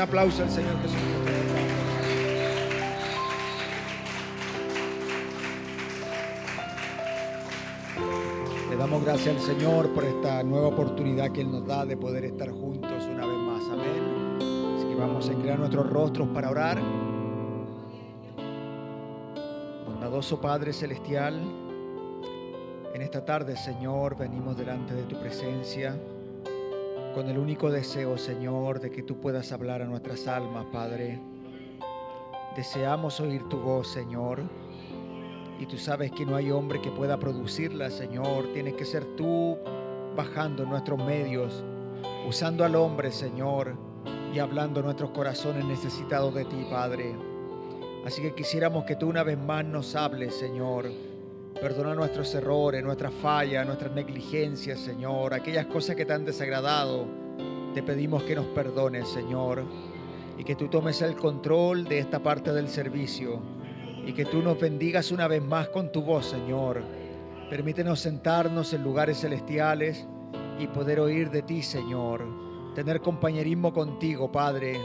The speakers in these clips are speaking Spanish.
aplauso al Señor Jesús. Le damos gracias al Señor por esta nueva oportunidad que Él nos da de poder estar juntos una vez más. Amén. Así que vamos a inclinar nuestros rostros para orar. Bondadoso Padre Celestial, en esta tarde, Señor, venimos delante de tu presencia con el único deseo, Señor, de que tú puedas hablar a nuestras almas, Padre. Deseamos oír tu voz, Señor, y tú sabes que no hay hombre que pueda producirla, Señor. Tienes que ser tú bajando en nuestros medios, usando al hombre, Señor, y hablando en nuestros corazones necesitados de ti, Padre. Así que quisiéramos que tú una vez más nos hables, Señor. Perdona nuestros errores, nuestras fallas, nuestras negligencias, Señor. Aquellas cosas que te han desagradado, te pedimos que nos perdones, Señor. Y que tú tomes el control de esta parte del servicio. Y que tú nos bendigas una vez más con tu voz, Señor. Permítenos sentarnos en lugares celestiales y poder oír de ti, Señor. Tener compañerismo contigo, Padre.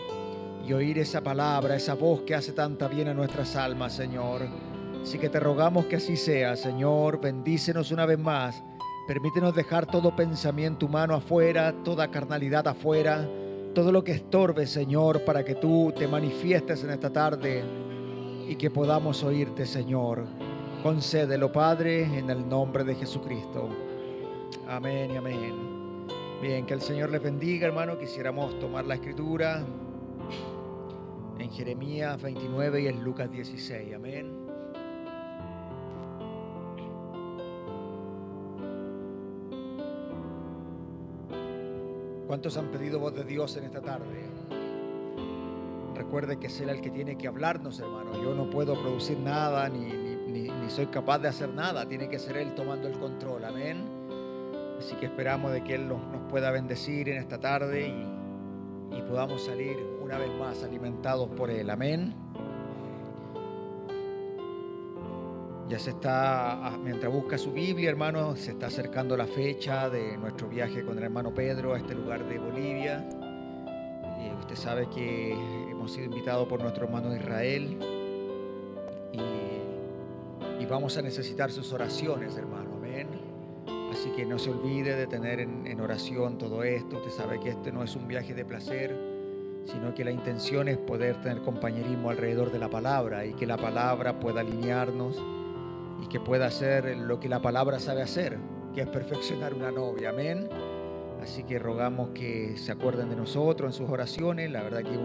Y oír esa palabra, esa voz que hace tanta bien a nuestras almas, Señor. Así que te rogamos que así sea, Señor. Bendícenos una vez más. Permítenos dejar todo pensamiento humano afuera, toda carnalidad afuera, todo lo que estorbe, Señor, para que tú te manifiestes en esta tarde y que podamos oírte, Señor. Concédelo, Padre, en el nombre de Jesucristo. Amén y amén. Bien, que el Señor les bendiga, hermano. Quisiéramos tomar la escritura en Jeremías 29 y en Lucas 16. Amén. ¿Cuántos han pedido voz de Dios en esta tarde? Recuerde que es Él el que tiene que hablarnos, hermano. Yo no puedo producir nada, ni soy capaz de hacer nada. Tiene que ser Él tomando el control. Amén. Así que esperamos de que Él nos pueda bendecir en esta tarde y podamos salir una vez más alimentados por Él. Amén. Ya se está, mientras busca su Biblia, hermano, se está acercando la fecha de nuestro viaje con el hermano Pedro a este lugar de Bolivia. Usted sabe que hemos sido invitados por nuestro hermano Israel y vamos a necesitar sus oraciones, hermano. Amén. Así que no se olvide de tener en oración todo esto. Usted sabe que este no es un viaje de placer, sino que la intención es poder tener compañerismo alrededor de la palabra y que la palabra pueda alinearnos y que pueda hacer lo que la palabra sabe hacer, que es perfeccionar una novia. Amén. Así que rogamos que se acuerden de nosotros en sus oraciones. La verdad que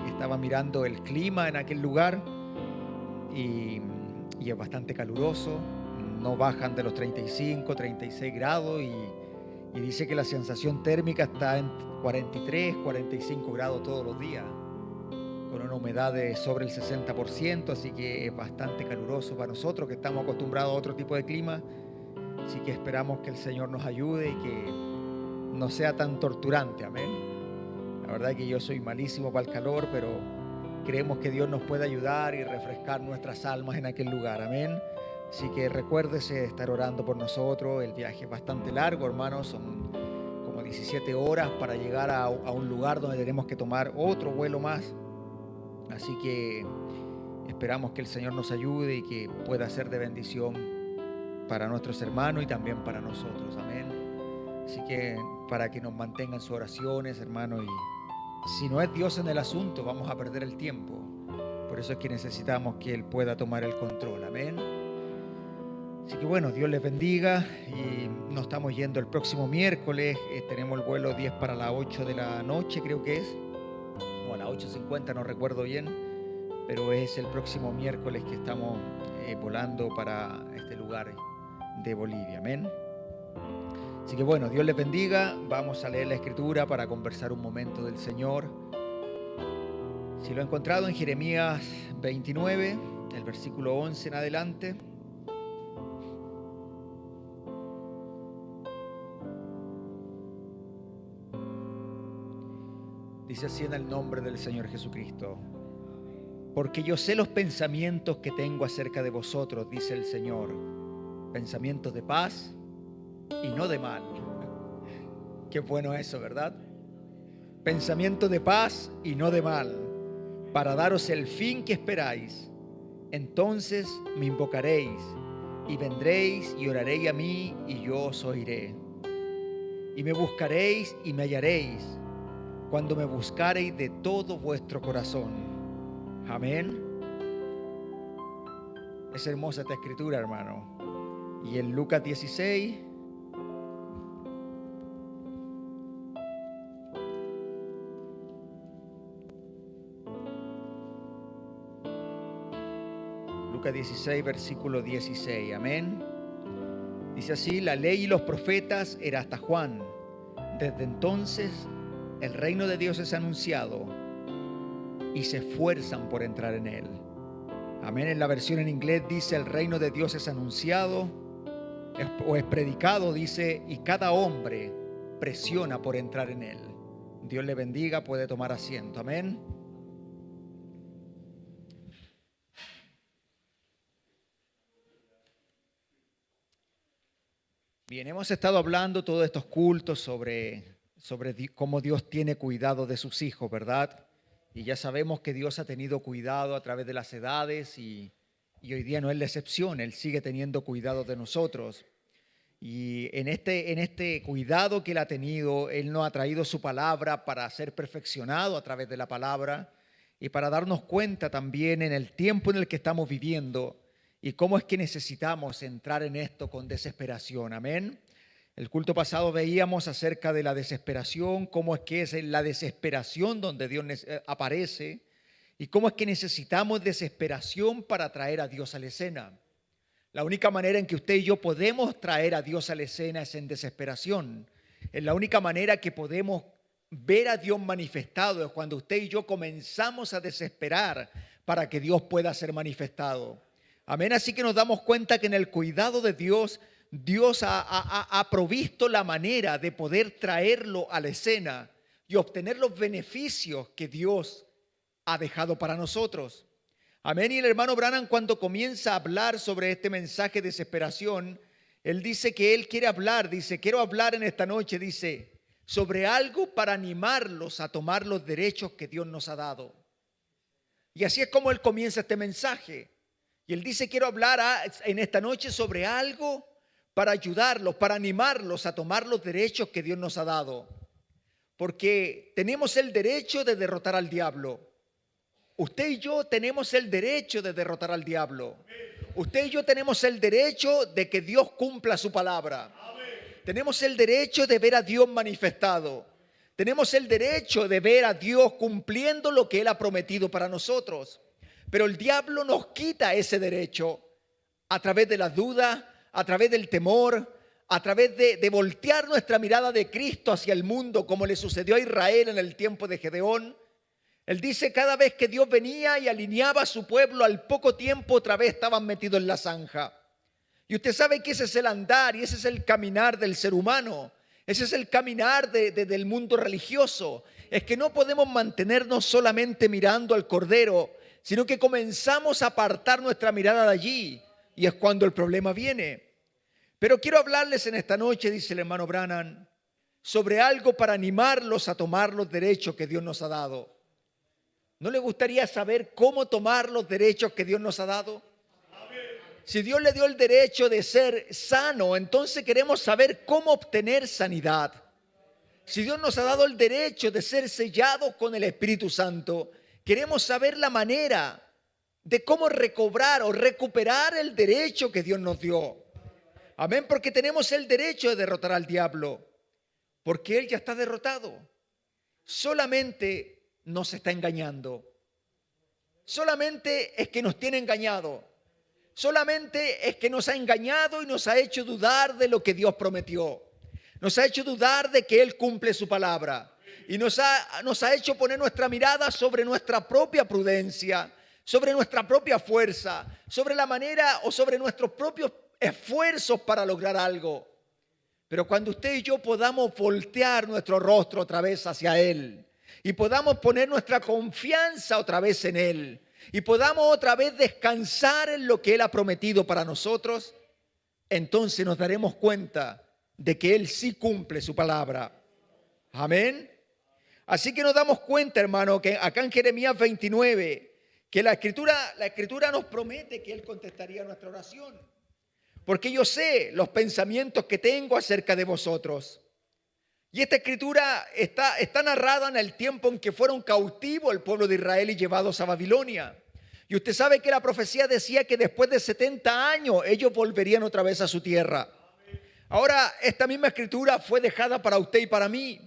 estaba mirando el clima en aquel lugar y es bastante caluroso. No bajan de los 35, 36 grados y dice que la sensación térmica está en 43, 45 grados todos los días, con una humedad de sobre el 60%, así que es bastante caluroso para nosotros que estamos acostumbrados a otro tipo de clima. Así que esperamos que el Señor nos ayude y que no sea tan torturante. Amén. La verdad es que yo soy malísimo para el calor, pero creemos que Dios nos puede ayudar y refrescar nuestras almas en aquel lugar. Amén. Así que recuérdese de estar orando por nosotros. El viaje es bastante largo, hermanos. Son como 17 horas para llegar a un lugar donde tenemos que tomar otro vuelo más. Así que esperamos que el Señor nos ayude y que pueda ser de bendición para nuestros hermanos y también para nosotros. Amén. Así que para que nos mantengan sus oraciones, hermanos, y si no es Dios en el asunto, vamos a perder el tiempo. Por eso es que necesitamos que Él pueda tomar el control. Amén. Así que bueno, Dios les bendiga y nos estamos yendo el próximo miércoles. Tenemos el vuelo 10 para las 8 de la noche, creo que es. O a las 8:50, no recuerdo bien, pero es el próximo miércoles que estamos volando para este lugar de Bolivia. Amén. Así que bueno, Dios les bendiga. Vamos a leer la escritura para conversar un momento del Señor. Si lo he encontrado en Jeremías 29, el versículo 11 en adelante. Dice así en el nombre del Señor Jesucristo. Porque yo sé los pensamientos que tengo acerca de vosotros, dice el Señor. Pensamientos de paz y no de mal. Qué bueno eso, ¿verdad? pensamiento de paz y no de mal, para daros el fin que esperáis. Entonces me invocaréis y vendréis y oraréis a mí y yo os oiré. Y me buscaréis y me hallaréis cuando me buscareis de todo vuestro corazón. Amén. Es hermosa esta escritura, hermano. Y en Lucas 16, Lucas 16, versículo 16. Amén. Dice así: la ley y los profetas era hasta Juan. Desde entonces el reino de Dios es anunciado y se esfuerzan por entrar en él. Amén. En la versión en inglés dice: el reino de Dios es anunciado o es predicado, dice, y cada hombre presiona por entrar en él. Dios le bendiga, puede tomar asiento. Amén. Bien, hemos estado hablando todos estos cultos sobre cómo Dios tiene cuidado de sus hijos, ¿verdad? Y ya sabemos que Dios ha tenido cuidado a través de las edades y hoy día no es la excepción. Él sigue teniendo cuidado de nosotros. Y en este cuidado que Él ha tenido, Él nos ha traído su palabra para ser perfeccionado a través de la palabra y para darnos cuenta también en el tiempo en el que estamos viviendo y cómo es que necesitamos entrar en esto con desesperación. Amén. El culto pasado veíamos acerca de la desesperación, cómo es que es la desesperación donde Dios aparece y cómo es que necesitamos desesperación para traer a Dios a la escena. La única manera en que usted y yo podemos traer a Dios a la escena es en desesperación. Es la única manera que podemos ver a Dios manifestado es cuando usted y yo comenzamos a desesperar para que Dios pueda ser manifestado. Amén. Así que nos damos cuenta que en el cuidado de Dios, Dios ha provisto la manera de poder traerlo a la escena y obtener los beneficios que Dios ha dejado para nosotros. Amén. Y el hermano Branham, cuando comienza a hablar sobre este mensaje de desesperación, él dice que él quiere hablar, dice, quiero hablar en esta noche, dice, sobre algo para animarlos a tomar los derechos que Dios nos ha dado. Y así es como él comienza este mensaje. Y él dice, quiero hablar en esta noche sobre algo para ayudarlos, para animarlos a tomar los derechos que Dios nos ha dado. Porque tenemos el derecho de derrotar al diablo. Usted y yo tenemos el derecho de derrotar al diablo. Usted y yo tenemos el derecho de que Dios cumpla su palabra. Tenemos el derecho de ver a Dios manifestado. Tenemos el derecho de ver a Dios cumpliendo lo que Él ha prometido para nosotros. Pero el diablo nos quita ese derecho a través de la duda, a través del temor, a través de voltear nuestra mirada de Cristo hacia el mundo, como le sucedió a Israel en el tiempo de Gedeón. Él dice, cada vez que Dios venía y alineaba a su pueblo, al poco tiempo otra vez estaban metidos en la zanja. Y usted sabe que ese es el andar y ese es el caminar del ser humano. Ese es el caminar del mundo religioso. Es que no podemos mantenernos solamente mirando al Cordero, sino que comenzamos a apartar nuestra mirada de allí. Y es cuando el problema viene. Pero quiero hablarles en esta noche, dice el hermano Branham, sobre algo para animarlos a tomar los derechos que Dios nos ha dado. ¿No le gustaría saber cómo tomar los derechos que Dios nos ha dado? Si Dios le dio el derecho de ser sano, entonces queremos saber cómo obtener sanidad. Si Dios nos ha dado el derecho de ser sellados con el Espíritu Santo, queremos saber la manera de cómo recobrar o recuperar el derecho que Dios nos dio. Amén, porque tenemos el derecho de derrotar al diablo, porque Él ya está derrotado. Solamente nos está engañando. Solamente es que nos tiene engañado. Solamente es que nos ha engañado y nos ha hecho dudar de lo que Dios prometió. Nos ha hecho dudar de que Él cumple su palabra. Y nos ha hecho poner nuestra mirada sobre nuestra propia prudencia, sobre nuestra propia fuerza, sobre la manera o sobre nuestros propios esfuerzos para lograr algo. Pero cuando usted y yo podamos voltear nuestro rostro otra vez hacia Él y podamos poner nuestra confianza otra vez en Él y podamos otra vez descansar en lo que Él ha prometido para nosotros, entonces nos daremos cuenta de que Él sí cumple su palabra. Amén. Así que nos damos cuenta, hermano, que acá en Jeremías 29, que la escritura nos promete que Él contestaría nuestra oración. Porque yo sé los pensamientos que tengo acerca de vosotros. Y esta escritura está narrada en el tiempo en que fueron cautivos el pueblo de Israel y llevados a Babilonia. Y usted sabe que la profecía decía que después de 70 años ellos volverían otra vez a su tierra. Ahora, esta misma escritura fue dejada para usted y para mí.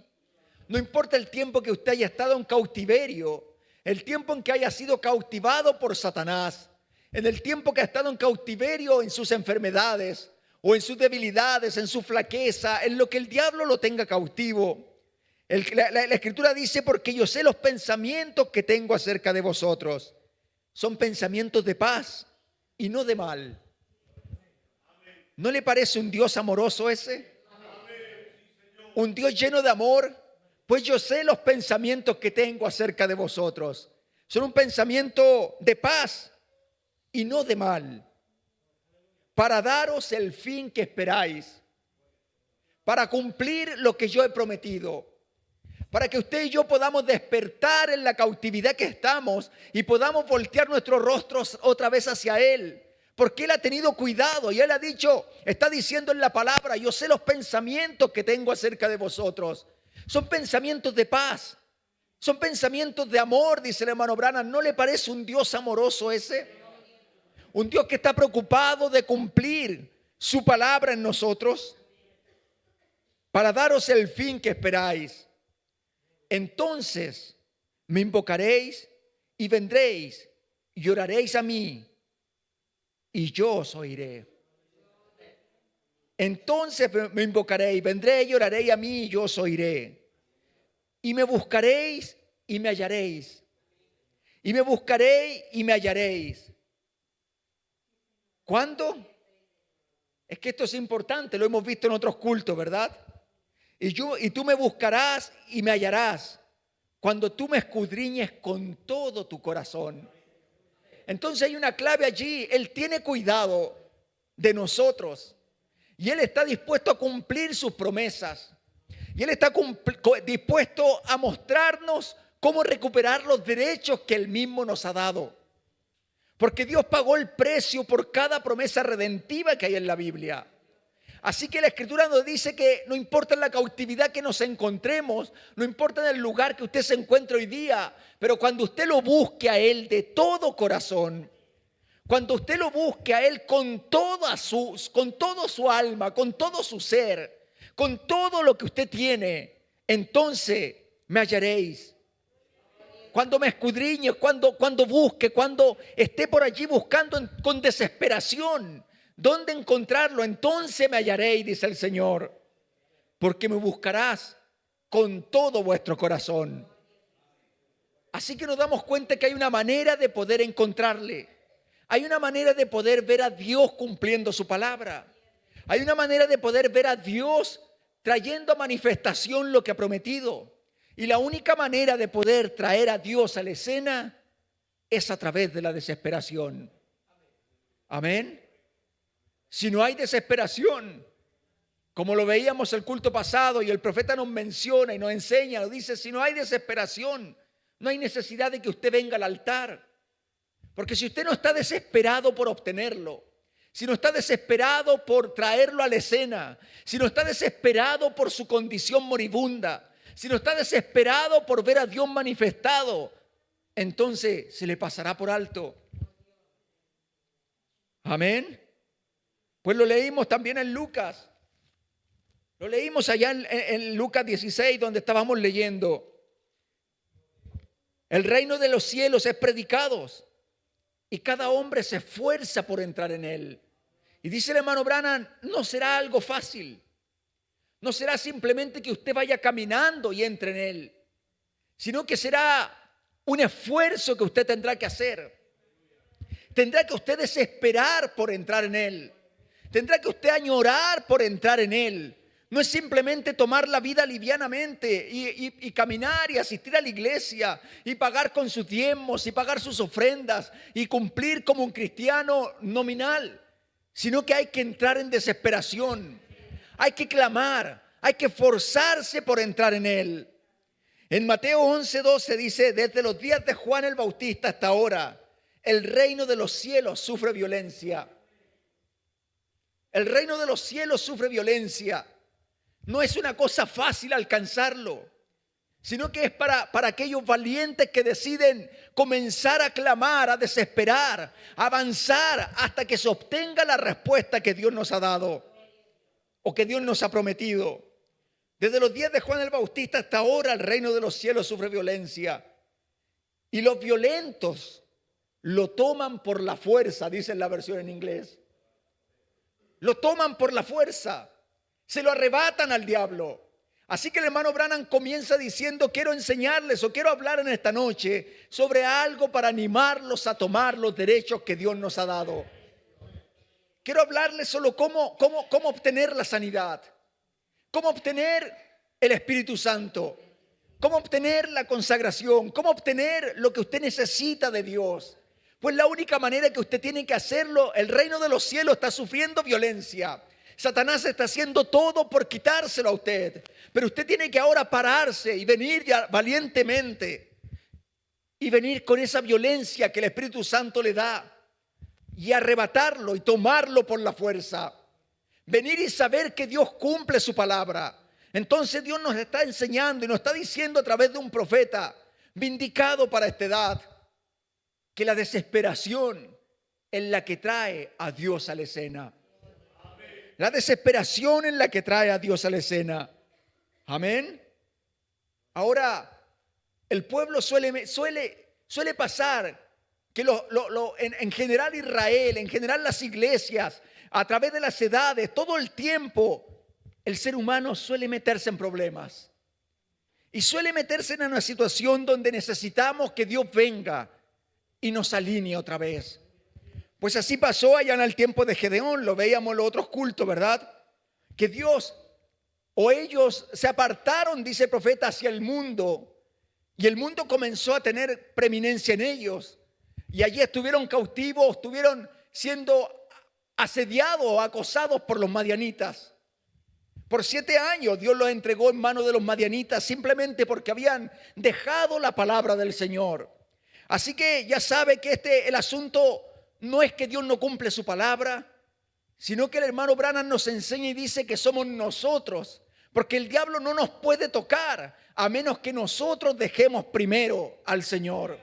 No importa el tiempo que usted haya estado en cautiverio, el tiempo en que haya sido cautivado por Satanás, en el tiempo que ha estado en cautiverio en sus enfermedades o en sus debilidades, en su flaqueza, en lo que el diablo lo tenga cautivo. La escritura dice, porque yo sé los pensamientos que tengo acerca de vosotros. Son pensamientos de paz y no de mal. ¿No le parece un Dios amoroso ese? Un Dios lleno de amor. Pues yo sé los pensamientos que tengo acerca de vosotros. Son un pensamiento de paz y no de mal, para daros el fin que esperáis, para cumplir lo que yo he prometido, para que usted y yo podamos despertar en la cautividad que estamos y podamos voltear nuestros rostros otra vez hacia Él, porque Él ha tenido cuidado y Él ha dicho, está diciendo en la palabra, yo sé los pensamientos que tengo acerca de vosotros. Son pensamientos de paz, son pensamientos de amor, dice el hermano Branham. ¿No le parece un Dios amoroso ese? Un Dios que está preocupado de cumplir su palabra en nosotros para daros el fin que esperáis. Entonces me invocaréis y vendréis y oraréis a mí y yo os oiré. Entonces me invocaréis, vendré y oraré a mí y yo os oiré. Y me buscaréis y me hallaréis. Y me buscaréis y me hallaréis. ¿Cuándo? Es que esto es importante, lo hemos visto en otros cultos, ¿verdad? Y tú me buscarás y me hallarás cuando tú me escudriñes con todo tu corazón. Entonces hay una clave allí. Él tiene cuidado de nosotros y Él está dispuesto a cumplir sus promesas. Y Él está dispuesto a mostrarnos cómo recuperar los derechos que Él mismo nos ha dado. Porque Dios pagó el precio por cada promesa redentiva que hay en la Biblia. Así que la Escritura nos dice que no importa en la cautividad que nos encontremos, no importa en el lugar que usted se encuentre hoy día, pero cuando usted lo busque a Él de todo corazón, cuando usted lo busque a Él con todo su alma, con todo su ser, con todo lo que usted tiene, entonces me hallaréis. Cuando me escudriñe, cuando busque, cuando esté por allí buscando con desesperación, ¿dónde encontrarlo? Entonces me hallaréis, dice el Señor, porque me buscarás con todo vuestro corazón. Así que nos damos cuenta que hay una manera de poder encontrarle. Hay una manera de poder ver a Dios cumpliendo su palabra. Hay una manera de poder ver a Dios trayendo a manifestación lo que ha prometido. Y la única manera de poder traer a Dios a la escena es a través de la desesperación. Amén. Si no hay desesperación, como lo veíamos el culto pasado y el profeta nos menciona y nos enseña, nos dice, si no hay desesperación, no hay necesidad de que usted venga al altar. Porque si usted no está desesperado por obtenerlo, si no está desesperado por traerlo a la escena, si no está desesperado por su condición moribunda, si no está desesperado por ver a Dios manifestado, entonces se le pasará por alto. Amén. Pues lo leímos también en Lucas. Lo leímos allá en Lucas 16, donde estábamos leyendo. El reino de los cielos es predicado y cada hombre se esfuerza por entrar en él. Y dice el hermano Branham, no será algo fácil. No será simplemente que usted vaya caminando y entre en él, sino que será un esfuerzo que usted tendrá que hacer. Tendrá que usted desesperar por entrar en él. Tendrá que usted añorar por entrar en él. No es simplemente tomar la vida livianamente y caminar y asistir a la iglesia y pagar con sus diezmos y pagar sus ofrendas y cumplir como un cristiano nominal, sino que hay que entrar en desesperación. Hay que clamar, hay que esforzarse por entrar en Él. En Mateo 11:12 dice: desde los días de Juan el Bautista hasta ahora, el reino de los cielos sufre violencia. El reino de los cielos sufre violencia. No es una cosa fácil alcanzarlo, sino que es para aquellos valientes que deciden comenzar a clamar, a desesperar, a avanzar hasta que se obtenga la respuesta que Dios nos ha dado o que Dios nos ha prometido. Desde los días de Juan el Bautista hasta ahora el reino de los cielos sufre violencia. Y los violentos lo toman por la fuerza, dice la versión en inglés. Lo toman por la fuerza, se lo arrebatan al diablo. Así que el hermano Branham comienza diciendo: quiero enseñarles o quiero hablar en esta noche sobre algo para animarlos a tomar los derechos que Dios nos ha dado. Quiero hablarles solo cómo obtener la sanidad, cómo obtener el Espíritu Santo, cómo obtener la consagración, cómo obtener lo que usted necesita de Dios. Pues la única manera que usted tiene que hacerlo, el reino de los cielos está sufriendo violencia. Satanás está haciendo todo por quitárselo a usted. Pero usted tiene que ahora pararse y venir ya valientemente. Y venir con esa violencia que el Espíritu Santo le da. Y arrebatarlo y tomarlo por la fuerza. Venir y saber que Dios cumple su palabra. Entonces Dios nos está enseñando y nos está diciendo a través de un profeta vindicado para esta edad, que la desesperación es la que trae a Dios a la escena. La desesperación es la que trae a Dios a la escena. Amén. Ahora, el pueblo suele pasar que en general Israel, en general las iglesias, a través de las edades, todo el tiempo, el ser humano suele meterse en problemas. Y suele meterse en una situación donde necesitamos que Dios venga y nos alinee otra vez. Pues así pasó allá en el tiempo de Gedeón, lo veíamos en los otros cultos, ¿verdad? Que Dios o ellos se apartaron, dice el profeta, hacia el mundo, y el mundo comenzó a tener preeminencia en ellos, y allí estuvieron cautivos, estuvieron siendo asediados o acosados por los madianitas. Por 7 años Dios los entregó en manos de los madianitas simplemente porque habían dejado la palabra del Señor. Así que ya sabe que el asunto no es que Dios no cumple su palabra, sino que el hermano Branham nos enseña y dice que somos nosotros, porque el diablo no nos puede tocar a menos que nosotros dejemos primero al Señor.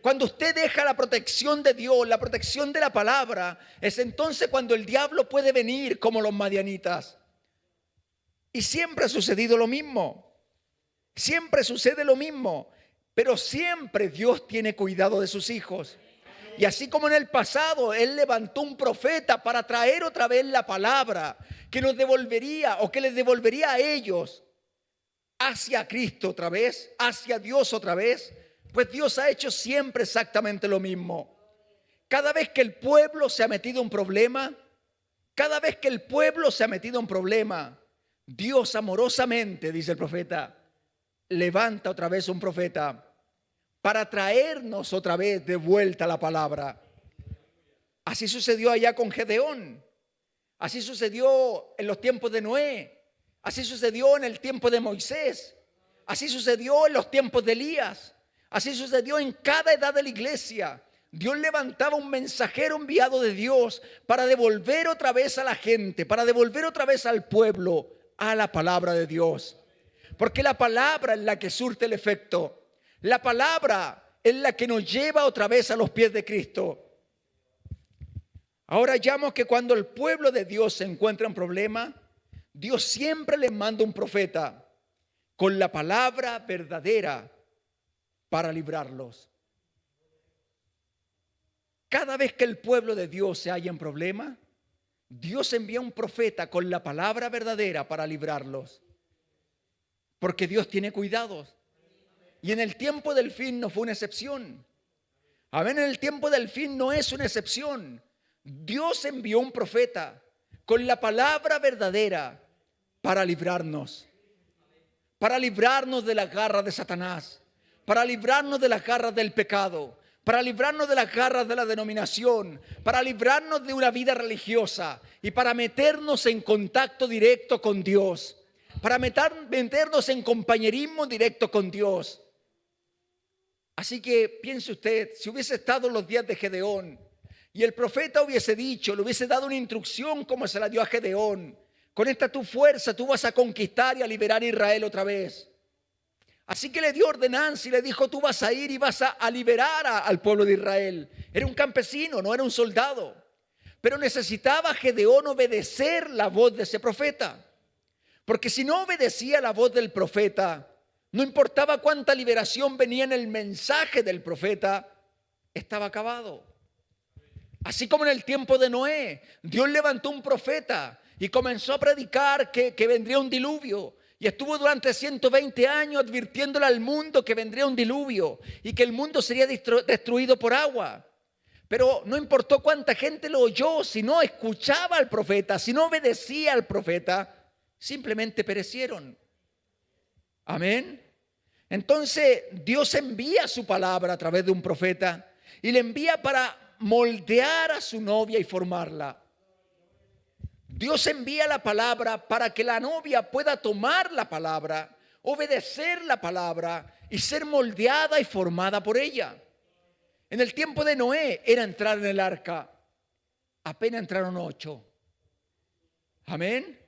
Cuando usted deja la protección de Dios, la protección de la palabra, es entonces cuando el diablo puede venir como los madianitas. Y siempre ha sucedido lo mismo, siempre sucede lo mismo. Pero siempre Dios tiene cuidado de sus hijos. Y así como en el pasado Él levantó un profeta para traer otra vez la palabra que nos devolvería o que les devolvería a ellos hacia Cristo otra vez, hacia Dios otra vez, pues Dios ha hecho siempre exactamente lo mismo. Cada vez que el pueblo se ha metido en problema, Dios amorosamente, dice el profeta, levanta otra vez un profeta para traernos otra vez de vuelta la palabra. Así sucedió allá con Gedeón. Así sucedió en los tiempos de Noé. Así sucedió en el tiempo de Moisés. Así sucedió en los tiempos de Elías. Así sucedió en cada edad de la iglesia. Dios levantaba un mensajero enviado de Dios para devolver otra vez a la gente, para devolver otra vez al pueblo a la palabra de Dios. Porque la palabra es la que surte el efecto. La palabra es la que nos lleva otra vez a los pies de Cristo. Ahora hallamos que cuando el pueblo de Dios se encuentra en problema, Dios siempre les manda un profeta con la palabra verdadera para librarlos. Cada vez que el pueblo de Dios se halla en problema, Dios envía un profeta con la palabra verdadera para librarlos. Porque Dios tiene cuidados. Y en el tiempo del fin no fue una excepción. Amén, en el tiempo del fin no es una excepción. Dios envió un profeta con la palabra verdadera para librarnos. Para librarnos de las garras de Satanás. Para librarnos de las garras del pecado. Para librarnos de las garras de la denominación. Para librarnos de una vida religiosa. Y para meternos en contacto directo con Dios. para meternos en compañerismo directo con Dios. Así que piense usted, si hubiese estado en los días de Gedeón y el profeta hubiese dicho, le hubiese dado una instrucción como se la dio a Gedeón: con esta tu fuerza tú vas a conquistar y a liberar a Israel otra vez. Así que le dio ordenanza y le dijo: tú vas a ir y vas a liberar al pueblo de Israel. Era un campesino, no era un soldado. Pero necesitaba Gedeón obedecer la voz de ese profeta. Porque si no obedecía la voz del profeta, no importaba cuánta liberación venía en el mensaje del profeta, estaba acabado. Así como en el tiempo de Noé, Dios levantó un profeta y comenzó a predicar que vendría un diluvio. Y estuvo durante 120 años advirtiéndole al mundo que vendría un diluvio y que el mundo sería destruido por agua. Pero no importó cuánta gente lo oyó, si no escuchaba al profeta, si no obedecía al profeta, simplemente perecieron. Amén. Entonces Dios envía su palabra a través de un profeta y le envía para moldear a su novia y formarla. Dios envía la palabra para que la novia pueda tomar la palabra, obedecer la palabra y ser moldeada y formada por ella. En el tiempo de Noé era entrar en el arca. Apenas entraron 8. Amén.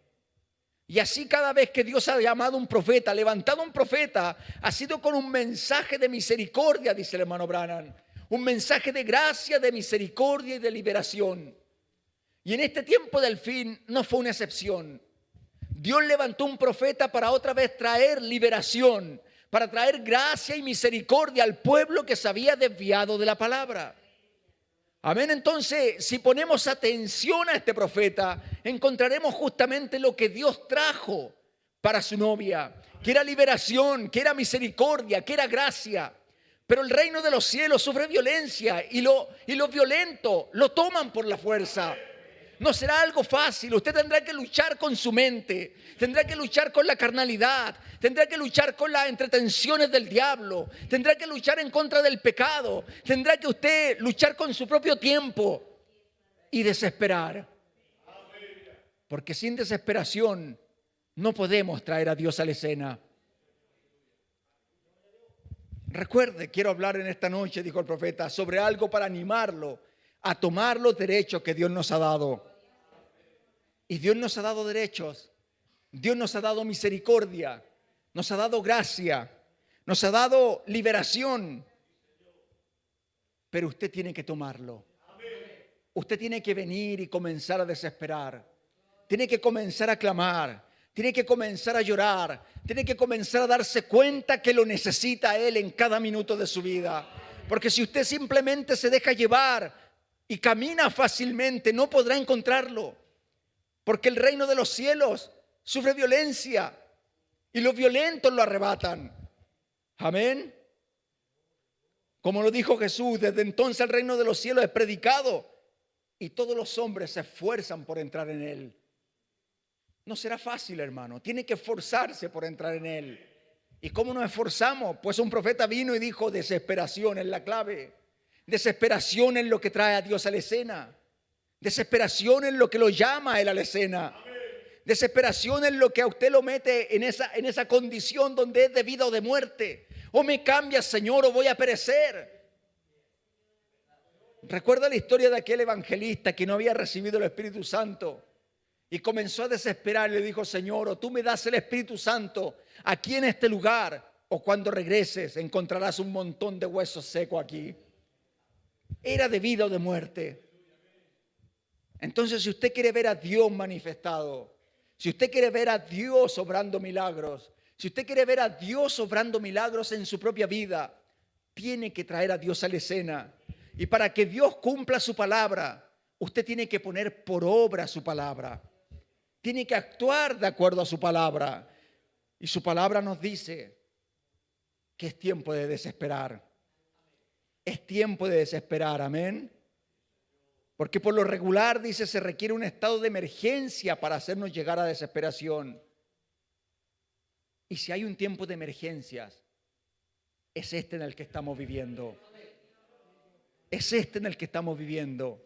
Y así cada vez que Dios ha llamado a un profeta, levantado un profeta, ha sido con un mensaje de misericordia, dice el hermano Branham. Un mensaje de gracia, de misericordia y de liberación. Y en este tiempo del fin no fue una excepción. Dios levantó un profeta para otra vez traer liberación, para traer gracia y misericordia al pueblo que se había desviado de la palabra. Amén. Entonces, si ponemos atención a este profeta, encontraremos justamente lo que Dios trajo para su novia, que era liberación, que era misericordia, que era gracia. Pero el reino de los cielos sufre violencia y lo violento lo toman por la fuerza. No será algo fácil. Usted tendrá que luchar con su mente, tendrá que luchar con la carnalidad, tendrá que luchar con las entretenciones del diablo, tendrá que luchar en contra del pecado, tendrá que usted luchar con su propio tiempo y desesperar. Porque sin desesperación no podemos traer a Dios a la escena. Recuerde, quiero hablar en esta noche, dijo el profeta, sobre algo para animarlo a tomar los derechos que Dios nos ha dado. Y Dios nos ha dado derechos, Dios nos ha dado misericordia, nos ha dado gracia, nos ha dado liberación. Pero usted tiene que tomarlo. Usted tiene que venir y comenzar a desesperar. Tiene que comenzar a clamar. Tiene que comenzar a llorar. Tiene que comenzar a darse cuenta que lo necesita Él en cada minuto de su vida. Porque si usted simplemente se deja llevar y camina fácilmente, no podrá encontrarlo. Porque el reino de los cielos sufre violencia y los violentos lo arrebatan. Amén. Como lo dijo Jesús, desde entonces el reino de los cielos es predicado y todos los hombres se esfuerzan por entrar en él. No será fácil, hermano. Tiene que esforzarse por entrar en él. ¿Y cómo nos esforzamos? Pues un profeta vino y dijo: desesperación es la clave. Desesperación es lo que trae a Dios a la escena. Desesperación es lo que lo llama a Él a la escena. Desesperación es lo que a usted lo mete en esa condición donde es de vida o de muerte. O me cambias, Señor, o voy a perecer. Recuerda la historia de aquel evangelista que no había recibido el Espíritu Santo y comenzó a desesperar y le dijo: Señor, o tú me das el Espíritu Santo aquí en este lugar, o cuando regreses encontrarás un montón de huesos secos aquí. Era de vida o de muerte. Entonces, si usted quiere ver a Dios manifestado, si usted quiere ver a Dios obrando milagros, si usted quiere ver a Dios obrando milagros en su propia vida, tiene que traer a Dios a la escena. Y para que Dios cumpla su palabra, usted tiene que poner por obra su palabra. Tiene que actuar de acuerdo a su palabra. Y su palabra nos dice que es tiempo de desesperar. Es tiempo de desesperar, amén. Porque por lo regular, dice, se requiere un estado de emergencia para hacernos llegar a desesperación. Y si hay un tiempo de emergencias, es este en el que estamos viviendo. Es este en el que estamos viviendo.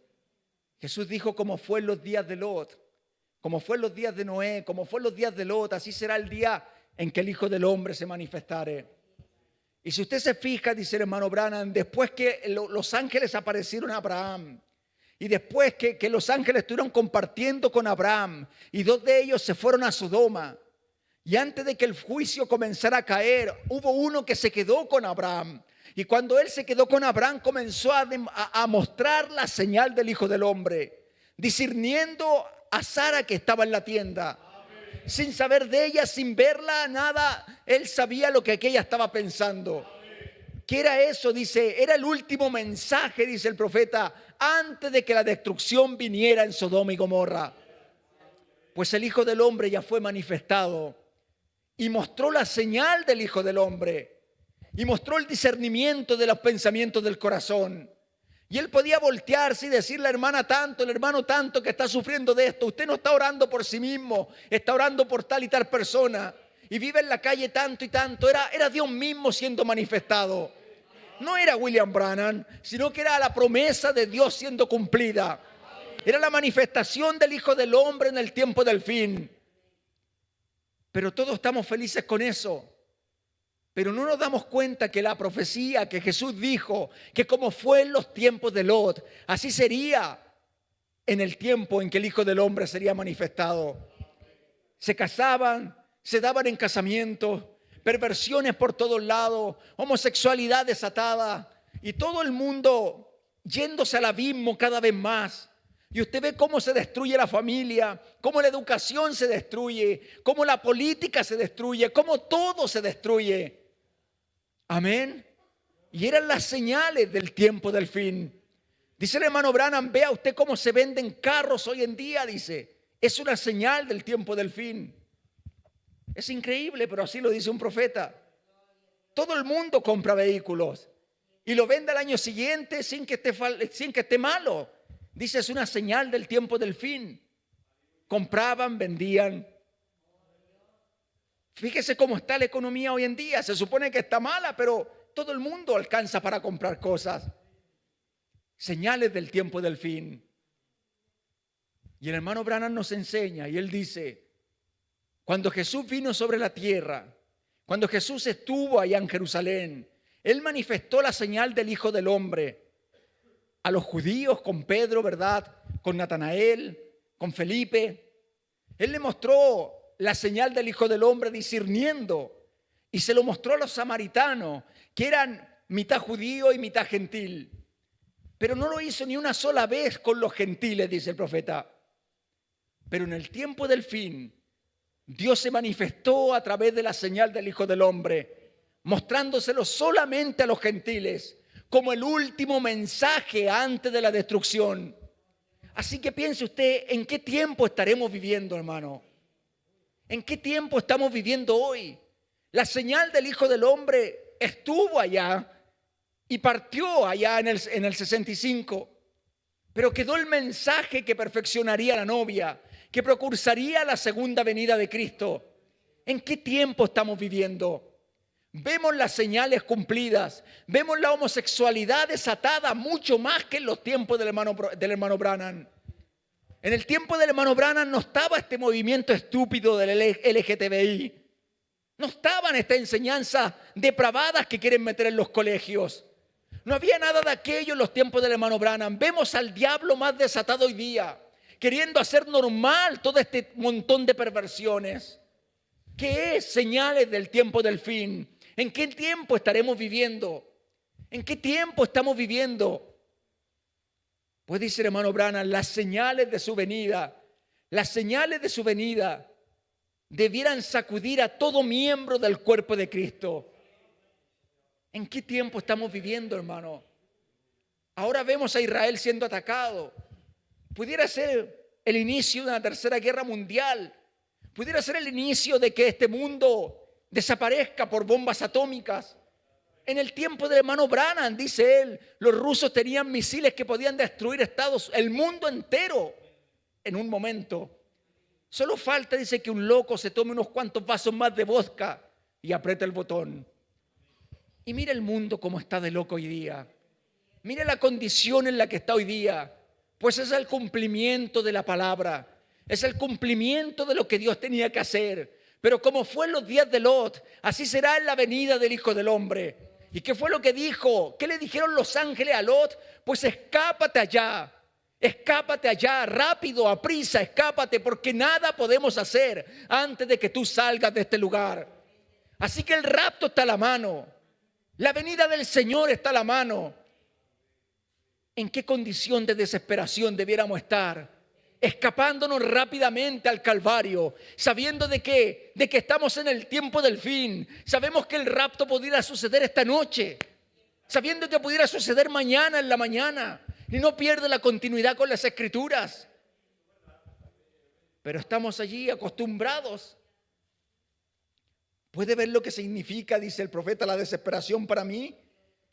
Jesús dijo: como fue en los días de Lot, como fue en los días de Noé, como fue en los días de Lot, así será el día en que el Hijo del Hombre se manifestare. Y si usted se fija, dice el hermano Branham, después que los ángeles aparecieron a Abraham, y después que los ángeles estuvieron compartiendo con Abraham, y dos de ellos se fueron a Sodoma, y antes de que el juicio comenzara a caer, hubo uno que se quedó con Abraham. Y cuando él se quedó con Abraham, comenzó a mostrar la señal del Hijo del Hombre, discerniendo a Sara que estaba en la tienda. Sin saber de ella, sin verla, nada, él sabía lo que aquella estaba pensando. ¿Qué era eso? Dice, era el último mensaje, dice el profeta, antes de que la destrucción viniera en Sodoma y Gomorra. Pues el Hijo del Hombre ya fue manifestado y mostró la señal del Hijo del Hombre y mostró el discernimiento de los pensamientos del corazón. Y él podía voltearse y decirle a la hermana tanto, el hermano tanto que está sufriendo de esto. Usted no está orando por sí mismo, está orando por tal y tal persona. Y vive en la calle tanto y tanto. Era Dios mismo siendo manifestado. No era William Branham, sino que era la promesa de Dios siendo cumplida. Era la manifestación del Hijo del Hombre en el tiempo del fin. Pero todos estamos felices con eso. Pero no nos damos cuenta que la profecía que Jesús dijo, que como fue en los tiempos de Lot, así sería en el tiempo en que el Hijo del Hombre sería manifestado. Se casaban, se daban en casamiento, perversiones por todos lados, homosexualidad desatada y todo el mundo yéndose al abismo cada vez más. Y usted ve cómo se destruye la familia, cómo la educación se destruye, cómo la política se destruye, cómo todo se destruye. Amén. Y eran las señales del tiempo del fin. Dice el hermano Branham, vea usted cómo se venden carros hoy en día, dice. Es una señal del tiempo del fin. Es increíble, pero así lo dice un profeta. Todo el mundo compra vehículos y lo vende al año siguiente sin que esté malo. Dice, es una señal del tiempo del fin. Compraban, vendían. Fíjese cómo está la economía hoy en día. Se supone que está mala, pero todo el mundo alcanza para comprar cosas. Señales del tiempo del fin. Y el hermano Branham nos enseña y él dice, cuando Jesús vino sobre la tierra, cuando Jesús estuvo allá en Jerusalén, él manifestó la señal del Hijo del Hombre a los judíos con Pedro, ¿verdad? Con Natanael, con Felipe. Él le mostró la señal del Hijo del Hombre discerniendo y se lo mostró a los samaritanos, que eran mitad judío y mitad gentil. Pero no lo hizo ni una sola vez con los gentiles, dice el profeta. Pero en el tiempo del fin, Dios se manifestó a través de la señal del Hijo del Hombre, mostrándoselo solamente a los gentiles, como el último mensaje antes de la destrucción. Así que piense usted, ¿en qué tiempo estaremos viviendo, hermano? ¿En qué tiempo estamos viviendo hoy? La señal del Hijo del Hombre estuvo allá y partió allá en el 65. Pero quedó el mensaje que perfeccionaría a la novia, que procursaría la segunda venida de Cristo. ¿En qué tiempo estamos viviendo? Vemos las señales cumplidas, vemos la homosexualidad desatada mucho más que en los tiempos del hermano Branham. En el tiempo del hermano Branham no estaba este movimiento estúpido del LGTBI. No estaban estas enseñanzas depravadas que quieren meter en los colegios. No había nada de aquello en los tiempos del hermano Branham. Vemos al diablo más desatado hoy día, queriendo hacer normal todo este montón de perversiones. ¿Qué es? Señales del tiempo del fin. ¿En qué tiempo estaremos viviendo? ¿En qué tiempo estamos viviendo? Pues dice el hermano Branham, las señales de su venida debieran sacudir a todo miembro del cuerpo de Cristo. ¿En qué tiempo estamos viviendo, hermano? Ahora vemos a Israel siendo atacado. Pudiera ser el inicio de una tercera guerra mundial. Pudiera ser el inicio de que este mundo desaparezca por bombas atómicas. En el tiempo del hermano Branham, dice él, los rusos tenían misiles que podían destruir el mundo entero en un momento. Solo falta, dice, que un loco se tome unos cuantos vasos más de vodka y apriete el botón. Y mira el mundo como está de loco hoy día. Mira la condición en la que está hoy día. Pues es el cumplimiento de la palabra. es el cumplimiento de lo que Dios tenía que hacer. Pero como fue en los días de Lot, así será en la venida del Hijo del Hombre. ¿Y qué fue lo que dijo? ¿Qué le dijeron los ángeles a Lot? Pues escápate allá, rápido, aprisa, escápate, porque nada podemos hacer antes de que tú salgas de este lugar. Así que el rapto está a la mano, la venida del Señor está a la mano. ¿En qué condición de desesperación debiéramos estar? Escapándonos rápidamente al Calvario, sabiendo de que estamos en el tiempo del fin. Sabemos que el rapto pudiera suceder esta noche, sabiendo que pudiera suceder mañana en la mañana, y no pierde la continuidad con las Escrituras. Pero estamos allí acostumbrados. ¿Puede ver lo que significa, dice el profeta, la desesperación para mí?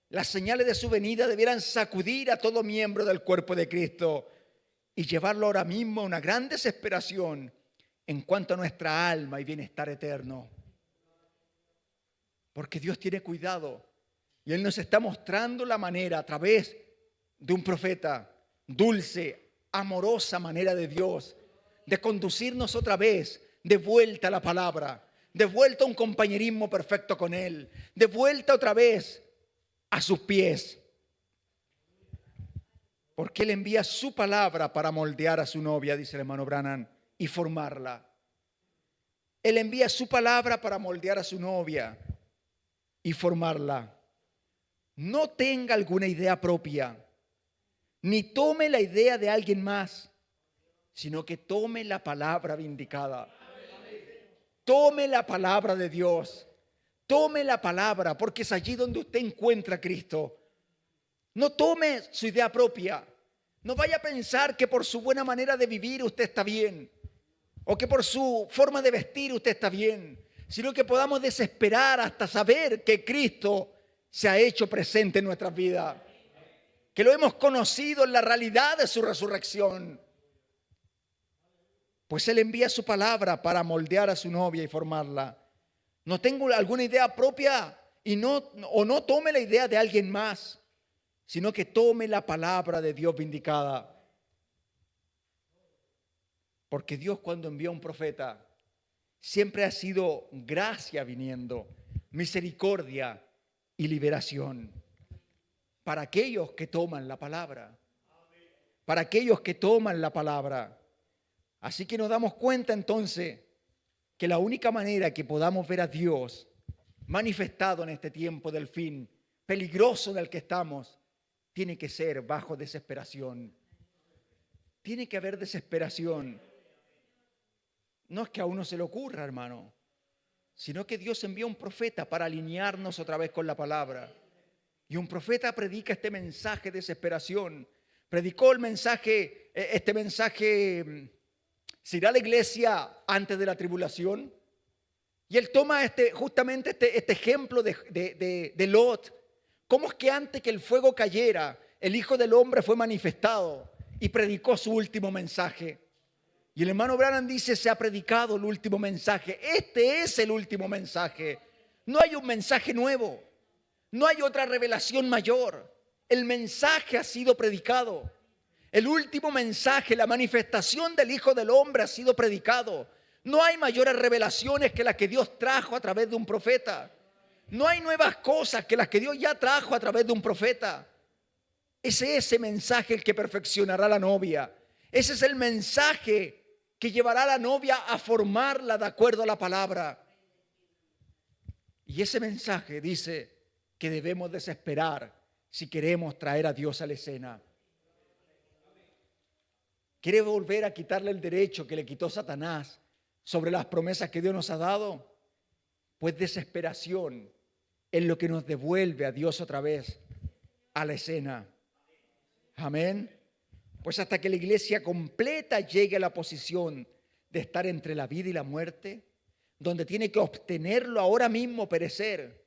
Las señales de su venida debieran sacudir a todo miembro del cuerpo de Cristo y llevarlo ahora mismo a una gran desesperación en cuanto a nuestra alma y bienestar eterno. Porque Dios tiene cuidado y Él nos está mostrando la manera a través de un profeta, dulce, amorosa manera de Dios, de conducirnos otra vez de vuelta a la palabra, de vuelta a un compañerismo perfecto con Él, de vuelta otra vez a sus pies. Porque Él envía su palabra para moldear a su novia, dice el hermano Branham, y formarla. Él envía su palabra para moldear a su novia y formarla. No tenga alguna idea propia, ni tome la idea de alguien más, sino que tome la palabra vindicada. Tome la palabra de Dios. Tome la palabra, porque es allí donde usted encuentra a Cristo. No tome su idea propia. No vaya a pensar que por su buena manera de vivir usted está bien, o que por su forma de vestir usted está bien, sino que podamos desesperar hasta saber que Cristo se ha hecho presente en nuestras vidas, que lo hemos conocido en la realidad de su resurrección. Pues Él envía su palabra para moldear a su novia y formarla. No tengo alguna idea propia y no tome la idea de alguien más, sino que tome la palabra de Dios vindicada. Porque Dios, cuando envía a un profeta, siempre ha sido gracia viniendo, misericordia y liberación para aquellos que toman la palabra. Para aquellos que toman la palabra. Así que nos damos cuenta entonces que la única manera que podamos ver a Dios manifestado en este tiempo del fin peligroso en el que estamos, tiene que ser bajo desesperación. Tiene que haber desesperación. No es que a uno se le ocurra, hermano, sino que Dios envía un profeta para alinearnos otra vez con la palabra. Y un profeta predica este mensaje de desesperación. Predicó este mensaje, ¿se irá a la iglesia antes de la tribulación? Y él toma justamente este ejemplo de Lot. ¿Cómo es que antes que el fuego cayera, el Hijo del Hombre fue manifestado y predicó su último mensaje? Y el hermano Branham dice, se ha predicado el último mensaje. Este es el último mensaje. No hay un mensaje nuevo. No hay otra revelación mayor. El mensaje ha sido predicado. El último mensaje, la manifestación del Hijo del Hombre ha sido predicado. No hay mayores revelaciones que las que Dios trajo a través de un profeta. No hay nuevas cosas que las que Dios ya trajo a través de un profeta. Es ese mensaje el que perfeccionará a la novia. Ese es el mensaje que llevará a la novia a formarla de acuerdo a la palabra. Y ese mensaje dice que debemos desesperar si queremos traer a Dios a la escena. ¿Quiere volver a quitarle el derecho que le quitó Satanás sobre las promesas que Dios nos ha dado? Pues desesperación es lo que nos devuelve a Dios otra vez a la escena. Amén. Pues hasta que la iglesia completa llegue a la posición de estar entre la vida y la muerte, donde tiene que obtenerlo ahora mismo, perecer,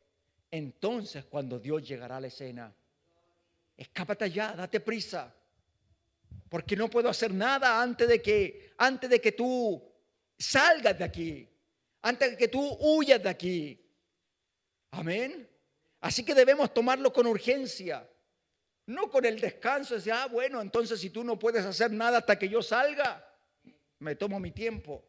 entonces cuando Dios llegará a la escena. Escápate ya, date prisa, porque no puedo hacer nada antes de que tú salgas de aquí, antes de que tú huyas de aquí. Amén. Así que debemos tomarlo con urgencia, no con el descanso. Decir, bueno, entonces si tú no puedes hacer nada hasta que yo salga, me tomo mi tiempo.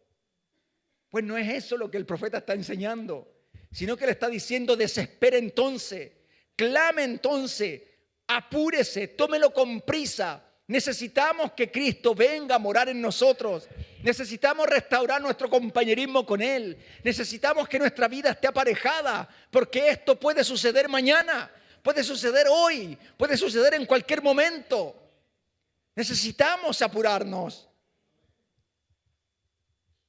Pues no es eso lo que el profeta está enseñando, sino que le está diciendo: desespere entonces, clame entonces, apúrese, tómelo con prisa. Necesitamos que Cristo venga a morar en nosotros. Necesitamos restaurar nuestro compañerismo con Él. Necesitamos que nuestra vida esté aparejada, porque esto puede suceder mañana, puede suceder hoy, puede suceder en cualquier momento. Necesitamos apurarnos.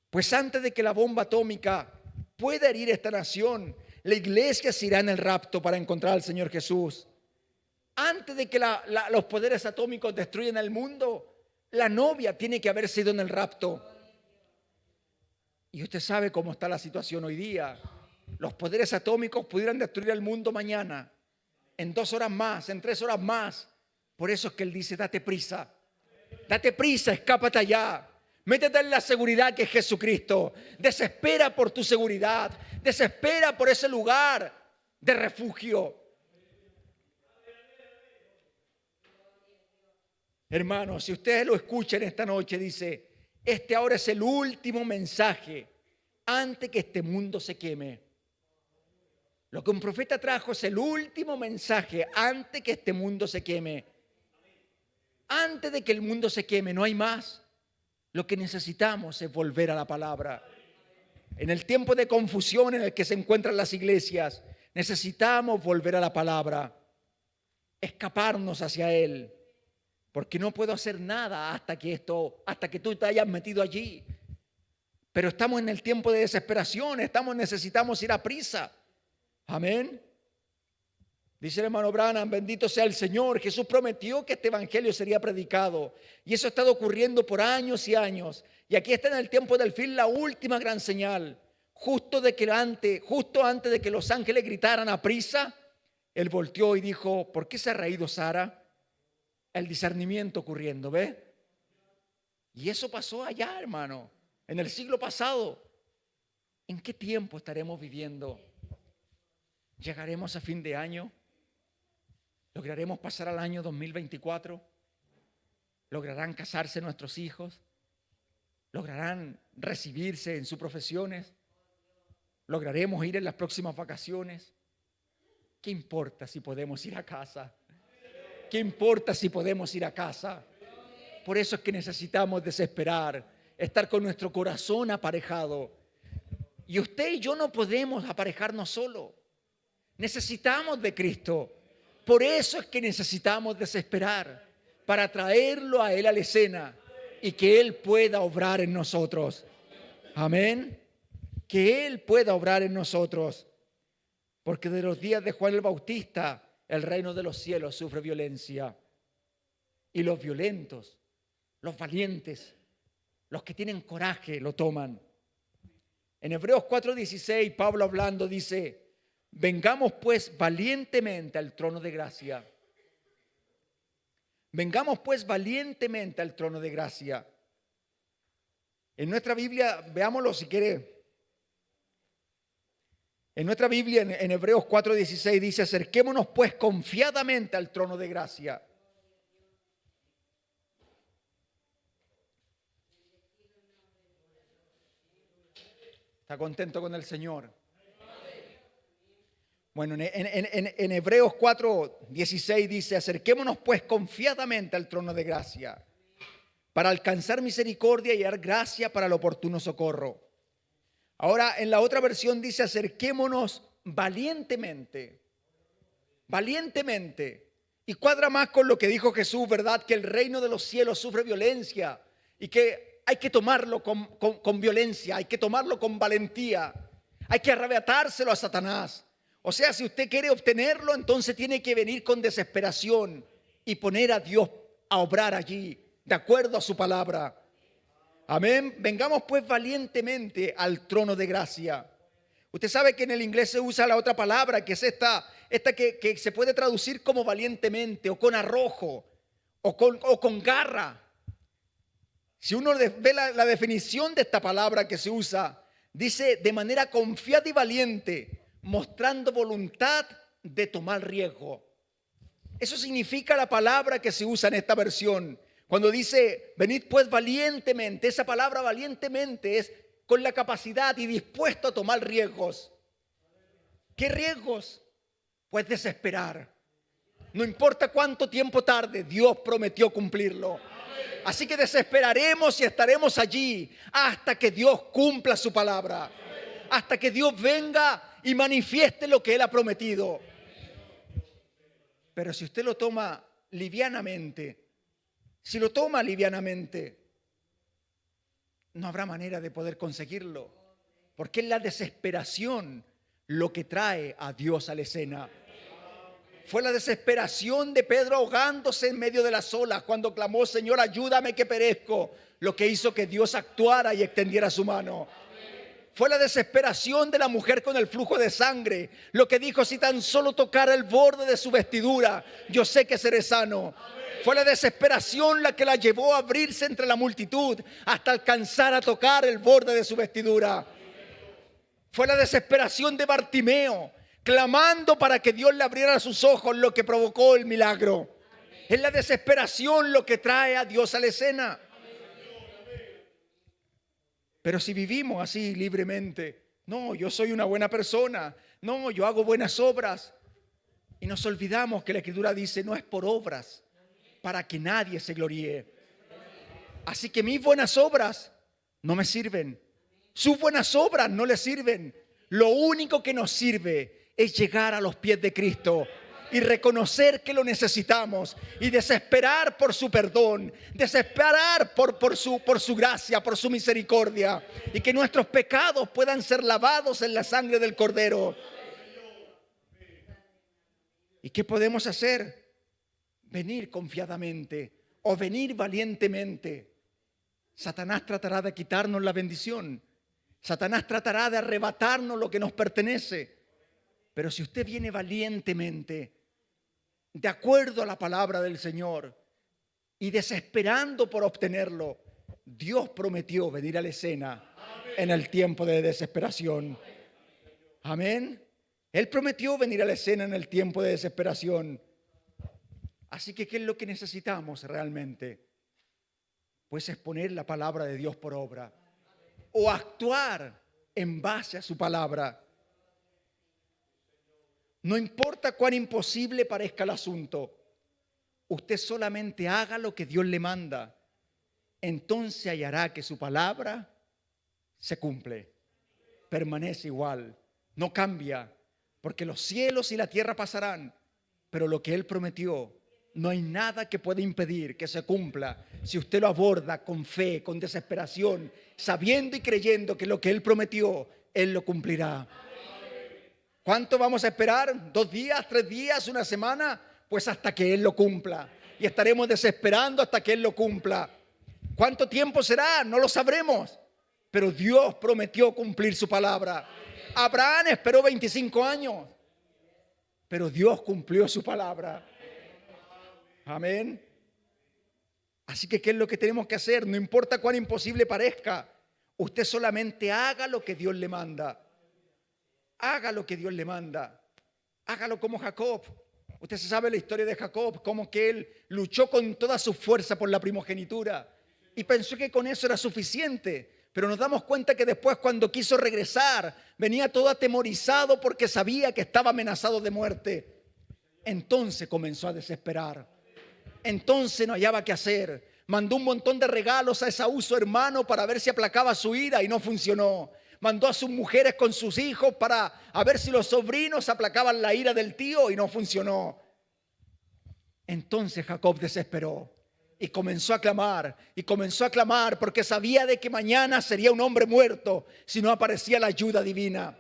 Pues antes de que la bomba atómica pueda herir esta nación, la iglesia se irá en el rapto para encontrar al Señor Jesús. Antes de que los poderes atómicos destruyan el mundo, la novia tiene que haber sido en el rapto. Y usted sabe cómo está la situación hoy día. Los poderes atómicos pudieran destruir el mundo mañana, en 2 horas más, en 3 horas más. Por eso es que Él dice: date prisa, escápate allá. Métete en la seguridad que es Jesucristo. Desespera por tu seguridad. Desespera por ese lugar de refugio. Hermanos, si ustedes lo escuchan esta noche, dice: este ahora es el último mensaje antes que este mundo se queme. Lo que un profeta trajo es el último mensaje antes que este mundo se queme. Antes de que el mundo se queme, no hay más. Lo que necesitamos es volver a la palabra. En el tiempo de confusión en el que se encuentran las iglesias, necesitamos volver a la palabra, escaparnos hacia Él, porque no puedo hacer nada hasta que tú te hayas metido allí. Pero estamos en el tiempo de desesperación, necesitamos ir a prisa. Amén. Dice el hermano Branham: bendito sea el Señor. Jesús prometió que este evangelio sería predicado, y eso ha estado ocurriendo por años y años. Y aquí está en el tiempo del fin la última gran señal. Justo antes de que los ángeles gritaran a prisa, Él volteó y dijo: ¿por qué se ha reído Sara? El discernimiento ocurriendo, ¿ve? Y eso pasó allá, hermano, en el siglo pasado. ¿En qué tiempo estaremos viviendo? ¿Llegaremos a fin de año? ¿Lograremos pasar al año 2024? ¿Lograrán casarse nuestros hijos? ¿Lograrán recibirse en sus profesiones? ¿Lograremos ir en las próximas vacaciones? ¿Qué importa si podemos ir a casa? ¿Qué importa si podemos ir a casa? Por eso es que necesitamos desesperar, estar con nuestro corazón aparejado. Y usted y yo no podemos aparejarnos solo. Necesitamos de Cristo. Por eso es que necesitamos desesperar, para traerlo a Él a la escena y que Él pueda obrar en nosotros. Amén. Que Él pueda obrar en nosotros. Porque de los días de Juan el Bautista, el reino de los cielos sufre violencia. Y los violentos, los valientes, los que tienen coraje, lo toman. En Hebreos 4:16, Pablo hablando dice: vengamos pues valientemente al trono de gracia. Vengamos pues valientemente al trono de gracia. En nuestra Biblia, veámoslo si quiere. En nuestra Biblia, en Hebreos 4:16 dice: acerquémonos pues confiadamente al trono de gracia. ¿Está contento con el Señor? Bueno, en Hebreos 4:16 dice: acerquémonos pues confiadamente al trono de gracia, para alcanzar misericordia y hallar gracia para el oportuno socorro. Ahora, en la otra versión dice: acerquémonos valientemente. Valientemente. Y cuadra más con lo que dijo Jesús, ¿verdad? Que el reino de los cielos sufre violencia y que hay que tomarlo con violencia, hay que tomarlo con valentía, hay que arrebatárselo a Satanás. O sea, si usted quiere obtenerlo, entonces tiene que venir con desesperación y poner a Dios a obrar allí, de acuerdo a su palabra. Amén. Vengamos pues valientemente al trono de gracia. Usted sabe que en el inglés se usa la otra palabra, que es esta que se puede traducir como valientemente, o con arrojo, o con garra. Si uno ve la definición de esta palabra que se usa, dice: de manera confiada y valiente, mostrando voluntad de tomar riesgo. Eso significa la palabra que se usa en esta versión. Cuando dice, venid pues valientemente, esa palabra valientemente es con la capacidad y dispuesto a tomar riesgos. ¿Qué riesgos? Pues desesperar. No importa cuánto tiempo tarde, Dios prometió cumplirlo. Así que desesperaremos y estaremos allí hasta que Dios cumpla su palabra. Hasta que Dios venga y manifieste lo que Él ha prometido. Pero si usted lo toma livianamente, no habrá manera de poder conseguirlo. Porque es la desesperación lo que trae a Dios a la escena. Fue la desesperación de Pedro ahogándose en medio de las olas cuando clamó, Señor, ayúdame que perezco, lo que hizo que Dios actuara y extendiera su mano. Fue la desesperación de la mujer con el flujo de sangre, lo que dijo, si tan solo tocara el borde de su vestidura, yo sé que seré sano. Fue la desesperación la que la llevó a abrirse entre la multitud hasta alcanzar a tocar el borde de su vestidura. Fue la desesperación de Bartimeo, clamando para que Dios le abriera sus ojos, lo que provocó el milagro. Es la desesperación lo que trae a Dios a la escena. Pero si vivimos así libremente, no, yo soy una buena persona, no, yo hago buenas obras, y nos olvidamos que la Escritura dice, no es por obras, para que nadie se gloríe. Así que mis buenas obras no me sirven, sus buenas obras no le sirven. Lo único que nos sirve es llegar a los pies de Cristo y reconocer que lo necesitamos y desesperar por su perdón, desesperar por su gracia, por su misericordia, y que nuestros pecados puedan ser lavados en la sangre del Cordero. ¿Y qué podemos hacer? Venir confiadamente o venir valientemente. Satanás tratará de quitarnos la bendición. Satanás tratará de arrebatarnos lo que nos pertenece. Pero si usted viene valientemente, de acuerdo a la palabra del Señor y desesperando por obtenerlo, Dios prometió venir a la escena en el tiempo de desesperación. Amén. Él prometió venir a la escena en el tiempo de desesperación. Así que, ¿qué es lo que necesitamos realmente? Pues es poner la palabra de Dios por obra o actuar en base a su palabra. No importa cuán imposible parezca el asunto, usted solamente haga lo que Dios le manda. Entonces hallará que su palabra se cumple, permanece igual, no cambia, porque los cielos y la tierra pasarán, pero lo que Él prometió, no hay nada que pueda impedir que se cumpla si usted lo aborda con fe, con desesperación, sabiendo y creyendo que lo que Él prometió, Él lo cumplirá. ¿Cuánto vamos a esperar? ¿2 días, 3 días, una semana? Pues hasta que Él lo cumpla. Y estaremos desesperando hasta que Él lo cumpla. ¿Cuánto tiempo será? No lo sabremos. Pero Dios prometió cumplir su palabra. Abraham esperó 25 años. Pero Dios cumplió su palabra. Amén. Así que, ¿qué es lo que tenemos que hacer? No importa cuán imposible parezca. Usted solamente haga lo que Dios le manda. Haga lo que Dios le manda. Hágalo como Jacob. Usted se sabe la historia de Jacob, como que él luchó con toda su fuerza por la primogenitura y pensó que con eso era suficiente. Pero nos damos cuenta que después, cuando quiso regresar, venía todo atemorizado porque sabía que estaba amenazado de muerte. Entonces comenzó a desesperar. Entonces no hallaba qué hacer. Mandó un montón de regalos a Esaú, su hermano, para ver si aplacaba su ira, y no funcionó. Mandó a sus mujeres con sus hijos para a ver si los sobrinos aplacaban la ira del tío, y no funcionó. Entonces Jacob desesperó y comenzó a clamar porque sabía de que mañana sería un hombre muerto si no aparecía la ayuda divina.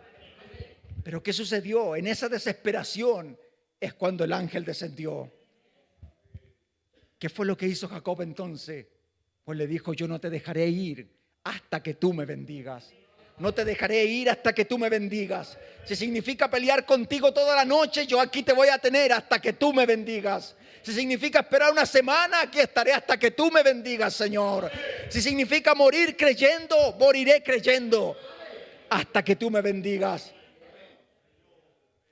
Pero ¿qué sucedió? En esa desesperación es cuando el ángel descendió. ¿Qué fue lo que hizo Jacob entonces? Pues le dijo, yo no te dejaré ir hasta que tú me bendigas. No te dejaré ir hasta que tú me bendigas. Si significa pelear contigo toda la noche, yo aquí te voy a tener hasta que tú me bendigas. Si significa esperar una semana, aquí estaré hasta que tú me bendigas, Señor. Si significa morir creyendo, moriré creyendo hasta que tú me bendigas.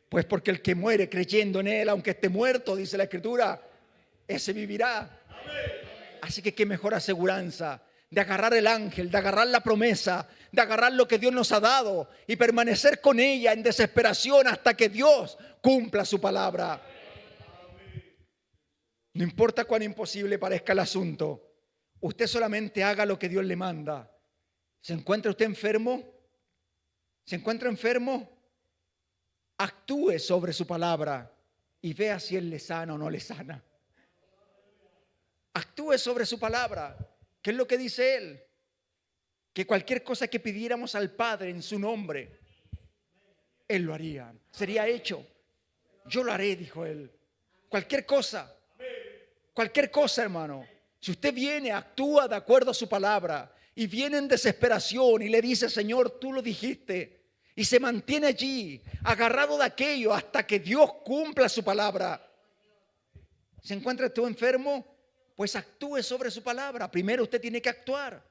Pues porque el que muere creyendo en Él, aunque esté muerto, dice la Escritura, ese vivirá. Así que qué mejor aseguranza de agarrar el ángel, de agarrar la promesa, de agarrar lo que Dios nos ha dado y permanecer con ella en desesperación hasta que Dios cumpla su palabra. No importa cuán imposible parezca el asunto, usted solamente haga lo que Dios le manda. ¿Se encuentra usted enfermo? ¿Se encuentra enfermo? Actúe sobre su palabra y vea si Él le sana o no le sana. Actúe sobre su palabra. ¿Qué es lo que dice Él? Que cualquier cosa que pidiéramos al Padre en su nombre, Él lo haría. Sería hecho. Yo lo haré, dijo Él. Cualquier cosa, hermano. Si usted viene, actúa de acuerdo a su palabra y viene en desesperación y le dice, Señor, tú lo dijiste, y se mantiene allí, agarrado de aquello hasta que Dios cumpla su palabra. ¿Se encuentra tú enfermo? Pues actúe sobre su palabra. Primero usted tiene que actuar.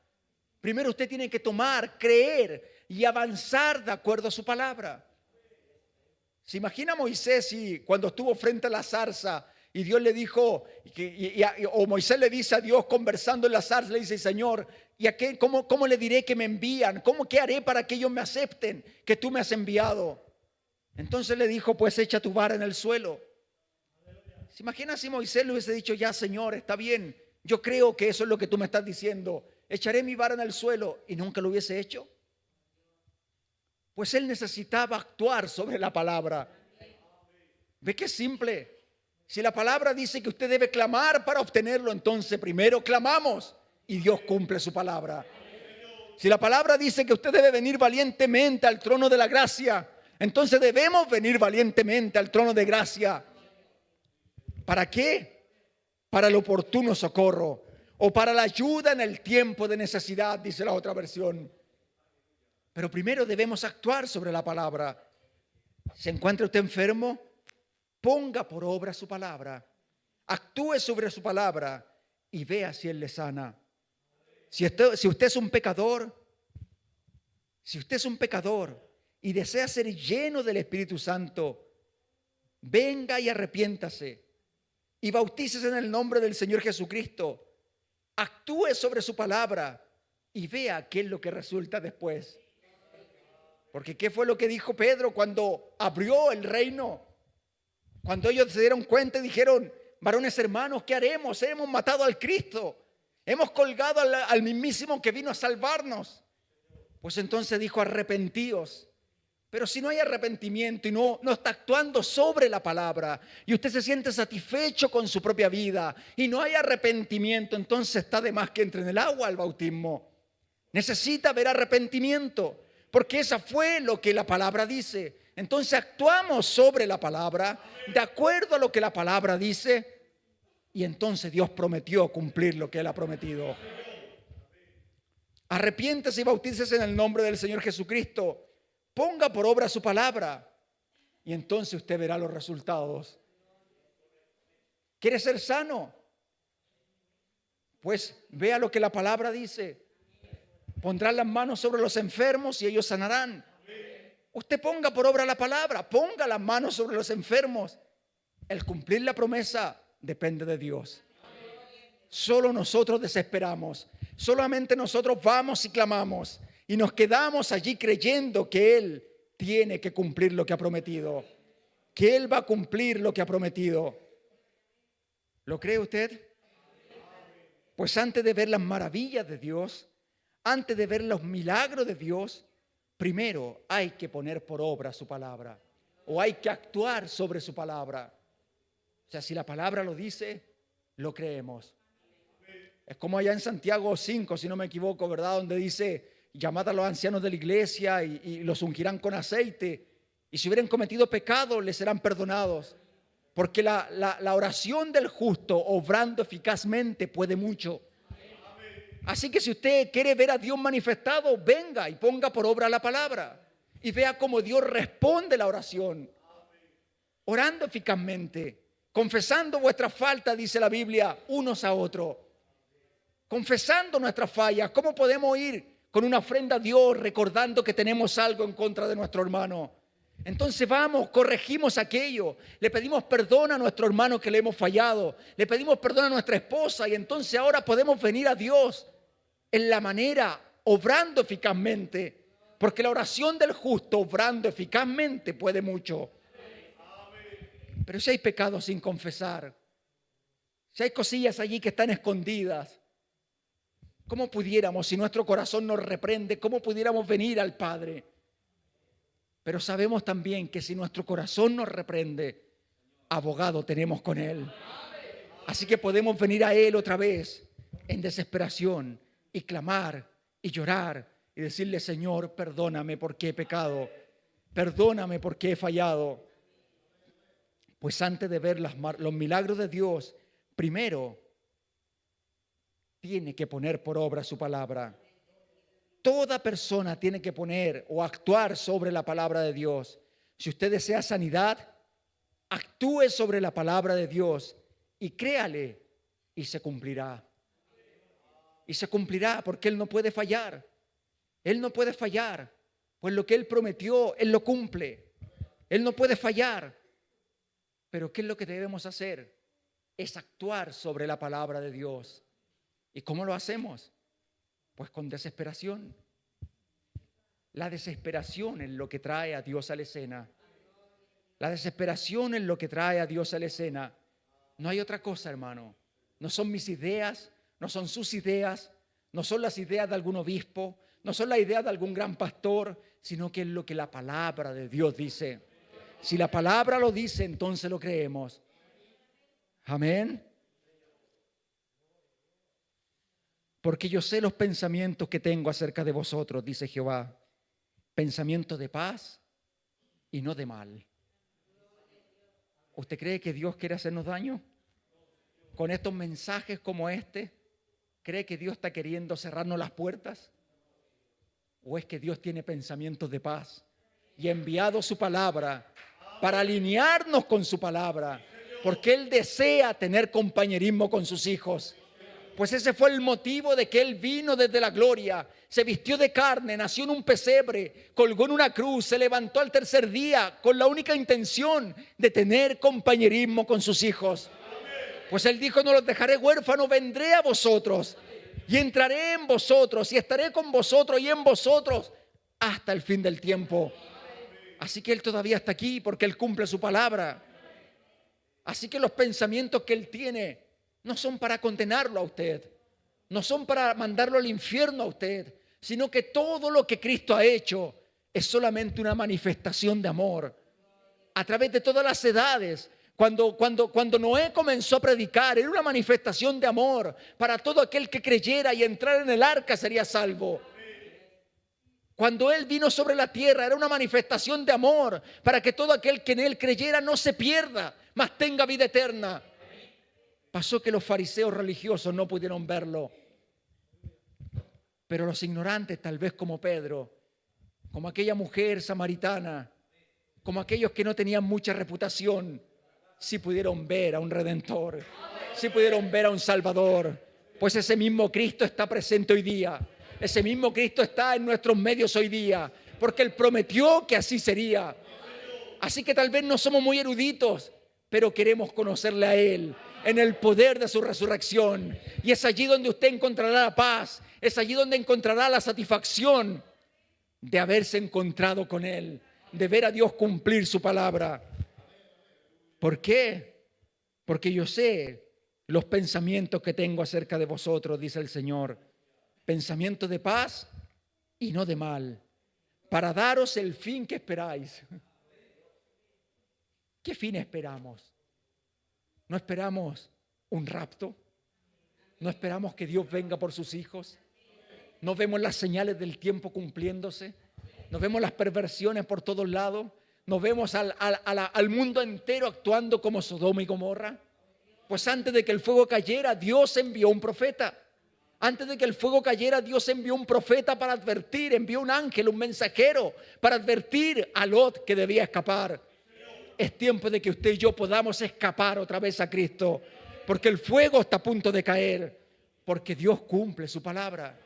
Primero usted tiene que tomar, creer y avanzar de acuerdo a su palabra. ¿Se imagina a Moisés cuando estuvo frente a la zarza y Dios le dijo, o Moisés le dice a Dios conversando en la zarza, le dice, Señor, ¿y a qué, cómo le diré que me envían? ¿Qué haré para que ellos me acepten que tú me has enviado? Entonces le dijo, pues echa tu vara en el suelo. ¿Se imagina si Moisés le hubiese dicho, ya Señor, está bien, yo creo que eso es lo que tú me estás diciendo, echaré mi vara en el suelo, y nunca lo hubiese hecho? Pues él necesitaba actuar sobre la palabra. ¿Ve qué simple? Si la palabra dice que usted debe clamar para obtenerlo, entonces primero clamamos y Dios cumple su palabra. Si la palabra dice que usted debe venir valientemente al trono de la gracia, entonces debemos venir valientemente al trono de gracia. ¿Para qué? Para el oportuno socorro o para la ayuda en el tiempo de necesidad, dice la otra versión. Pero primero debemos actuar sobre la palabra. ¿Se encuentra usted enfermo? Ponga por obra su palabra. Actúe sobre su palabra y vea si Él le sana. Si usted es un pecador, y desea ser lleno del Espíritu Santo, venga y arrepiéntase y bautícese en el nombre del Señor Jesucristo. Actúe sobre su palabra y vea qué es lo que resulta después. Porque ¿qué fue lo que dijo Pedro cuando abrió el reino? Cuando ellos se dieron cuenta y dijeron, varones hermanos, ¿qué haremos? Hemos matado al Cristo. Hemos colgado al mismísimo que vino a salvarnos. Pues entonces dijo, arrepentíos. Pero si no hay arrepentimiento y no está actuando sobre la palabra y usted se siente satisfecho con su propia vida y no hay arrepentimiento, entonces está de más que entre en el agua al bautismo. Necesita haber arrepentimiento, porque esa fue lo que la palabra dice. Entonces actuamos sobre la palabra, de acuerdo a lo que la palabra dice, y entonces Dios prometió cumplir lo que Él ha prometido. Arrepiéntese y bautícese en el nombre del Señor Jesucristo. Ponga por obra su palabra y entonces usted verá los resultados. ¿Quiere ser sano? Pues vea lo que la palabra dice. Pondrán las manos sobre los enfermos y ellos sanarán. Usted ponga por obra la palabra, ponga las manos sobre los enfermos. El cumplir la promesa depende de Dios. Solo nosotros desesperamos. Solamente nosotros vamos y clamamos. Y nos quedamos allí creyendo que Él tiene que cumplir lo que ha prometido. Que Él va a cumplir lo que ha prometido. ¿Lo cree usted? Pues antes de ver las maravillas de Dios, antes de ver los milagros de Dios, primero hay que poner por obra su palabra. O hay que actuar sobre su palabra. O sea, si la palabra lo dice, lo creemos. Es como allá en Santiago 5, si no me equivoco, ¿verdad? Donde dice, llamad a los ancianos de la iglesia y los ungirán con aceite. Y si hubieran cometido pecado, les serán perdonados. Porque la oración del justo, obrando eficazmente, puede mucho. Así que si usted quiere ver a Dios manifestado, venga y ponga por obra la palabra. Y vea cómo Dios responde la oración. Orando eficazmente, confesando vuestra falta, dice la Biblia, unos a otros. Confesando nuestras fallas. ¿Cómo podemos ir con una ofrenda a Dios recordando que tenemos algo en contra de nuestro hermano? Entonces vamos, corregimos aquello, le pedimos perdón a nuestro hermano que le hemos fallado, le pedimos perdón a nuestra esposa y entonces ahora podemos venir a Dios en la manera, obrando eficazmente, porque la oración del justo, obrando eficazmente, puede mucho. Pero si hay pecados sin confesar, si hay cosillas allí que están escondidas, ¿cómo pudiéramos, si nuestro corazón nos reprende, cómo pudiéramos venir al Padre? Pero sabemos también que si nuestro corazón nos reprende, abogado tenemos con Él. Así que podemos venir a Él otra vez en desesperación y clamar y llorar y decirle: Señor, perdóname porque he pecado, perdóname porque he fallado. Pues antes de ver los milagros de Dios, primero tiene que poner por obra su palabra. Toda persona tiene que poner o actuar sobre la palabra de Dios. Si usted desea sanidad, actúe sobre la palabra de Dios y créale y se cumplirá. Y se cumplirá porque Él no puede fallar. Él no puede fallar, pues lo que Él prometió, Él lo cumple. Él no puede fallar. Pero ¿qué es lo que debemos hacer? Es actuar sobre la palabra de Dios. ¿Y cómo lo hacemos? Pues con desesperación. La desesperación es lo que trae a Dios a la escena. La desesperación es lo que trae a Dios a la escena. No hay otra cosa, hermano. No son mis ideas, no son sus ideas, no son las ideas de algún obispo, no son las ideas de algún gran pastor, sino que es lo que la palabra de Dios dice. Si la palabra lo dice, entonces lo creemos. Amén. Porque yo sé los pensamientos que tengo acerca de vosotros, dice Jehová. Pensamientos de paz y no de mal. ¿Usted cree que Dios quiere hacernos daño? Con estos mensajes como este, ¿cree que Dios está queriendo cerrarnos las puertas? ¿O es que Dios tiene pensamientos de paz y ha enviado su palabra para alinearnos con su palabra? Porque Él desea tener compañerismo con sus hijos. Pues ese fue el motivo de que Él vino desde la gloria, se vistió de carne, nació en un pesebre, colgó en una cruz, se levantó al tercer día con la única intención de tener compañerismo con sus hijos. Pues Él dijo: no los dejaré huérfanos, vendré a vosotros y entraré en vosotros y estaré con vosotros y en vosotros hasta el fin del tiempo. Así que Él todavía está aquí porque Él cumple su palabra. Así que los pensamientos que Él tiene no son para condenarlo a usted, no son para mandarlo al infierno a usted, sino que todo lo que Cristo ha hecho es solamente una manifestación de amor. A través de todas las edades, cuando Noé comenzó a predicar, era una manifestación de amor para todo aquel que creyera y entrara en el arca sería salvo. Cuando Él vino sobre la tierra, era una manifestación de amor para que todo aquel que en Él creyera no se pierda, mas tenga vida eterna. Pasó que los fariseos religiosos no pudieron verlo, pero los ignorantes, tal vez como Pedro, como aquella mujer samaritana, como aquellos que no tenían mucha reputación, sí pudieron ver a un Redentor, sí pudieron ver a un Salvador. Pues ese mismo Cristo está presente hoy día, ese mismo Cristo está en nuestros medios hoy día, porque Él prometió que así sería. Así que tal vez no somos muy eruditos, pero queremos conocerle a Él en el poder de su resurrección. Y es allí donde usted encontrará la paz, es allí donde encontrará la satisfacción de haberse encontrado con Él, de ver a Dios cumplir su palabra. ¿Por qué? Porque yo sé los pensamientos que tengo acerca de vosotros, dice el Señor, pensamientos de paz y no de mal, para daros el fin que esperáis. ¿Qué fin esperamos? ¿No esperamos un rapto? ¿No esperamos que Dios venga por sus hijos? ¿No vemos las señales del tiempo cumpliéndose? ¿No vemos las perversiones por todos lados? ¿No vemos al mundo entero actuando como Sodoma y Gomorra? Pues antes de que el fuego cayera, Dios envió un profeta. Antes de que el fuego cayera, Dios envió un profeta para advertir, envió un ángel, un mensajero, para advertir a Lot que debía escapar. Es tiempo de que usted y yo podamos escapar otra vez a Cristo, porque el fuego está a punto de caer, porque Dios cumple su palabra.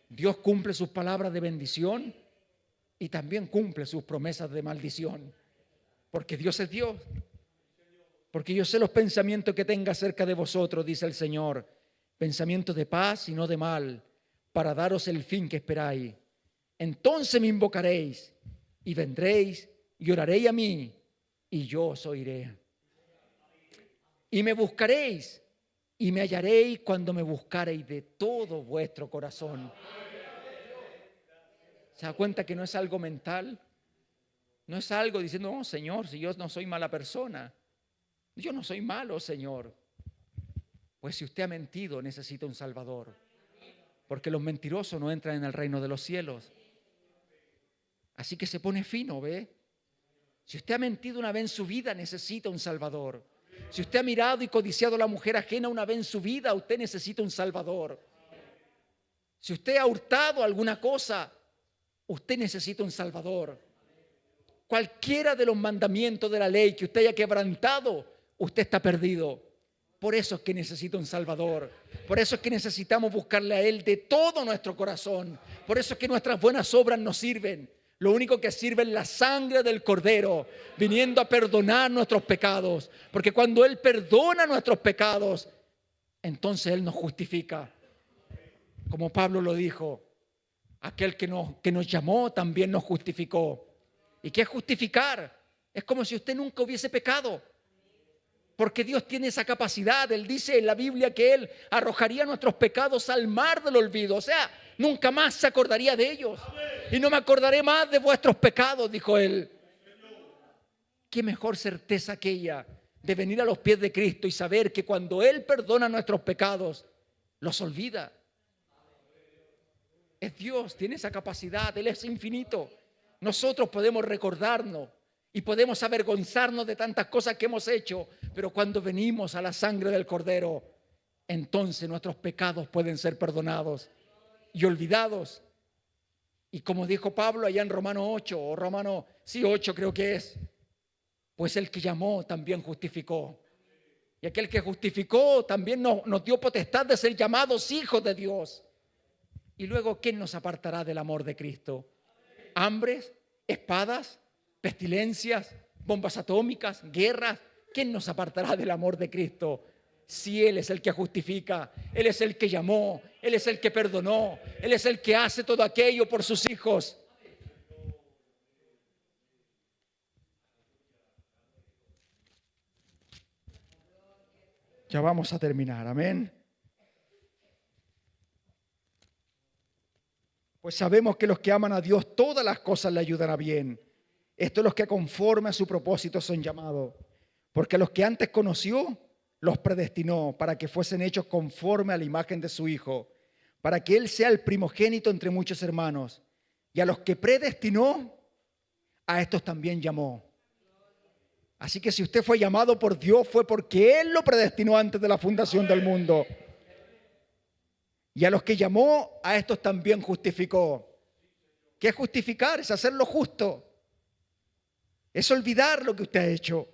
Dios cumple sus palabras de bendición y también cumple sus promesas de maldición. Porque Dios es Dios. Porque yo sé los pensamientos que tenga acerca de vosotros, dice el Señor, pensamientos de paz y no de mal, para daros el fin que esperáis. Entonces me invocaréis y vendréis y oraréis a mí y yo os oiré. Y me buscaréis y me hallaréis cuando me buscaréis de todo vuestro corazón. ¿Se da cuenta que no es algo mental? No es algo diciendo, no, Señor, si yo no soy mala persona. Yo no soy malo, Señor. Pues si usted ha mentido, necesita un Salvador. Porque los mentirosos no entran en el reino de los cielos. Así que se pone fino, ¿ve? Si usted ha mentido una vez en su vida, necesita un Salvador. Si usted ha mirado y codiciado a la mujer ajena una vez en su vida, usted necesita un Salvador. Si usted ha hurtado alguna cosa, usted necesita un Salvador. Cualquiera de los mandamientos de la ley que usted haya quebrantado, usted está perdido. Por eso es que necesita un Salvador. Por eso es que necesitamos buscarle a Él de todo nuestro corazón. Por eso es que nuestras buenas obras no sirven. Lo único que sirve es la sangre del Cordero, viniendo a perdonar nuestros pecados. Porque cuando Él perdona nuestros pecados, entonces Él nos justifica. Como Pablo lo dijo, aquel que nos llamó también nos justificó. ¿Y qué es justificar? Es como si usted nunca hubiese pecado. Porque Dios tiene esa capacidad. Él dice en la Biblia que Él arrojaría nuestros pecados al mar del olvido. O sea, nunca más se acordaría de ellos. Y no me acordaré más de vuestros pecados, dijo Él. Qué mejor certeza aquella de venir a los pies de Cristo y saber que cuando Él perdona nuestros pecados, los olvida. Es Dios, tiene esa capacidad, Él es infinito. Nosotros podemos recordarnos y podemos avergonzarnos de tantas cosas que hemos hecho, pero cuando venimos a la sangre del Cordero, entonces nuestros pecados pueden ser perdonados y olvidados. Y como dijo Pablo allá en Romanos 8, o Romanos 8 creo que es, pues el que llamó también justificó. Y aquel que justificó también nos dio potestad de ser llamados hijos de Dios. Y luego, ¿quién nos apartará del amor de Cristo? ¿Hambres? ¿Espadas? ¿Pestilencias? ¿Bombas atómicas? ¿Guerras? ¿Quién nos apartará del amor de Cristo? Si Él es el que justifica, Él es el que llamó, Él es el que perdonó, Él es el que hace todo aquello por sus hijos. Ya vamos a terminar, amén. Pues sabemos que los que aman a Dios, todas las cosas le ayudan a bien. Estos los que conforme a su propósito son llamados. Porque a los que antes conoció, los predestinó para que fuesen hechos conforme a la imagen de su Hijo, para que Él sea el primogénito entre muchos hermanos. Y a los que predestinó, a estos también llamó. Así que si usted fue llamado por Dios, fue porque Él lo predestinó antes de la fundación del mundo. Y a los que llamó, a estos también justificó. ¿Qué es justificar? Es hacer lo justo. Es olvidar lo que usted ha hecho.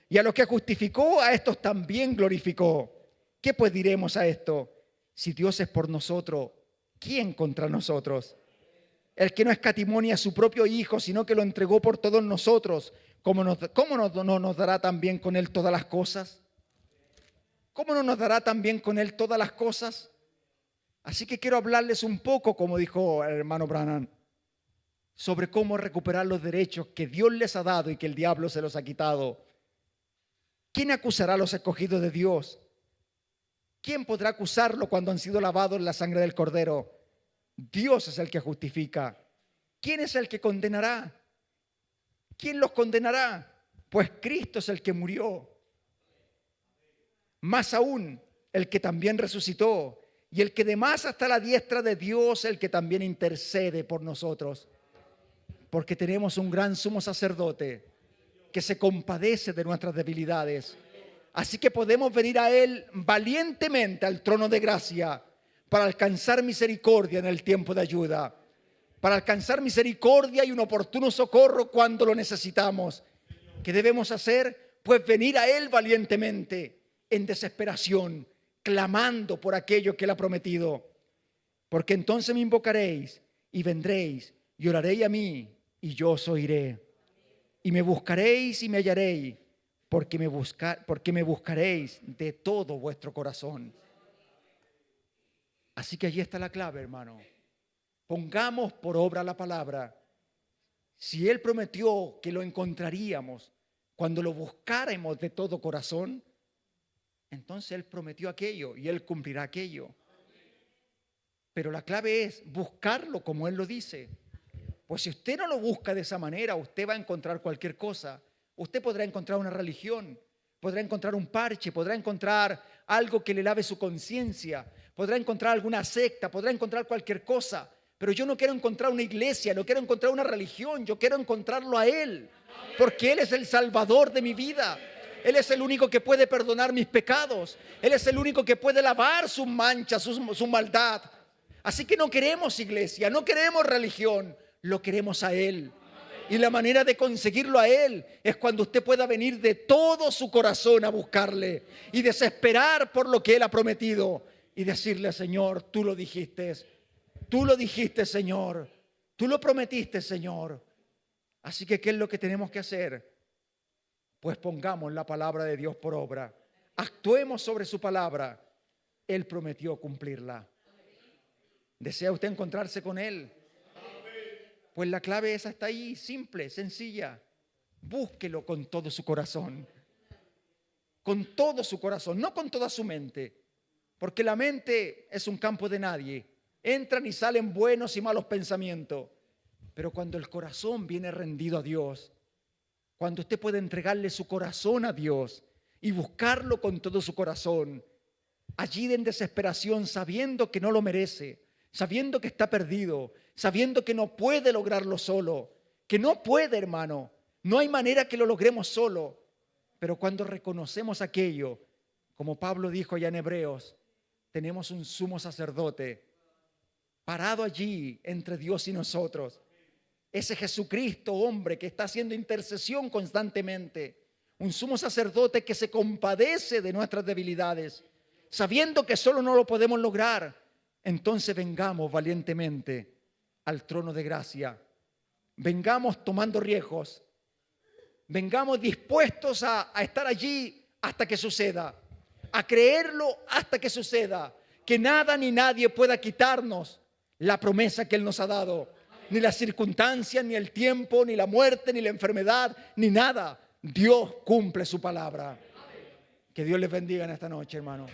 Y a los que justificó, a estos también glorificó. ¿Qué pues diremos a esto? Si Dios es por nosotros, ¿quién contra nosotros? El que no escatimó ni a su propio Hijo, sino que lo entregó por todos nosotros, ¿cómo no nos dará también con Él todas las cosas? ¿Cómo no nos dará también con Él todas las cosas? Así que quiero hablarles un poco, como dijo el hermano Branham, sobre cómo recuperar los derechos que Dios les ha dado y que el diablo se los ha quitado. ¿Quién acusará a los escogidos de Dios? ¿Quién podrá acusarlo cuando han sido lavados en la sangre del Cordero? Dios es el que justifica. ¿Quién es el que condenará? ¿Quién los condenará? Pues Cristo es el que murió. Más aún, el que también resucitó. Y el que demás hasta la diestra de Dios, el que también intercede por nosotros. Porque tenemos un gran sumo sacerdote que se compadece de nuestras debilidades. Así que podemos venir a Él valientemente al trono de gracia para alcanzar misericordia en el tiempo de ayuda. Para alcanzar misericordia y un oportuno socorro cuando lo necesitamos. ¿Qué debemos hacer? Pues venir a Él valientemente, en desesperación, clamando por aquello que Él ha prometido. Porque entonces me invocaréis y vendréis y oraréis a mí y yo os oiré. Y me buscaréis y me hallaréis, porque me buscaréis de todo vuestro corazón. Así que allí está la clave, hermano. Pongamos por obra la palabra. Si Él prometió que lo encontraríamos cuando lo buscáramos de todo corazón, entonces Él prometió aquello y Él cumplirá aquello. Pero la clave es buscarlo como Él lo dice. Pues si usted no lo busca de esa manera, usted va a encontrar cualquier cosa. Usted podrá encontrar una religión, podrá encontrar un parche, podrá encontrar algo que le lave su conciencia, podrá encontrar alguna secta, podrá encontrar cualquier cosa. Pero yo no quiero encontrar una iglesia, no quiero encontrar una religión, yo quiero encontrarlo a Él. Porque Él es el Salvador de mi vida. Él es el único que puede perdonar mis pecados. Él es el único que puede lavar sus manchas, su maldad. Así que no queremos iglesia, no queremos religión, lo queremos a Él. Y la manera de conseguirlo a Él es cuando usted pueda venir de todo su corazón a buscarle y desesperar por lo que Él ha prometido y decirle: Señor, tú lo dijiste, Señor, tú lo prometiste, Señor. Así que, ¿qué es lo que tenemos que hacer? Pues pongamos la palabra de Dios por obra. Actuemos sobre su palabra. Él prometió cumplirla. ¿Desea usted encontrarse con Él? Pues la clave esa está ahí, simple, sencilla. Búsquelo con todo su corazón. Con todo su corazón, no con toda su mente. Porque la mente es un campo de nadie. Entran y salen buenos y malos pensamientos. Pero cuando el corazón viene rendido a Dios, cuando usted puede entregarle su corazón a Dios y buscarlo con todo su corazón, allí en desesperación, sabiendo que no lo merece, sabiendo que está perdido, sabiendo que no puede lograrlo solo, que no puede, hermano, no hay manera que lo logremos solo. Pero cuando reconocemos aquello, como Pablo dijo allá en Hebreos, tenemos un sumo sacerdote parado allí entre Dios y nosotros. Ese Jesucristo, hombre, que está haciendo intercesión constantemente. Un sumo sacerdote que se compadece de nuestras debilidades, sabiendo que solo no lo podemos lograr. Entonces vengamos valientemente al trono de gracia. Vengamos tomando riesgos. Vengamos dispuestos a estar allí hasta que suceda. A creerlo hasta que suceda. Que nada ni nadie pueda quitarnos la promesa que Él nos ha dado. Ni las circunstancias, ni el tiempo, ni la muerte, ni la enfermedad, ni nada. Dios cumple su palabra. Que Dios les bendiga en esta noche, hermano.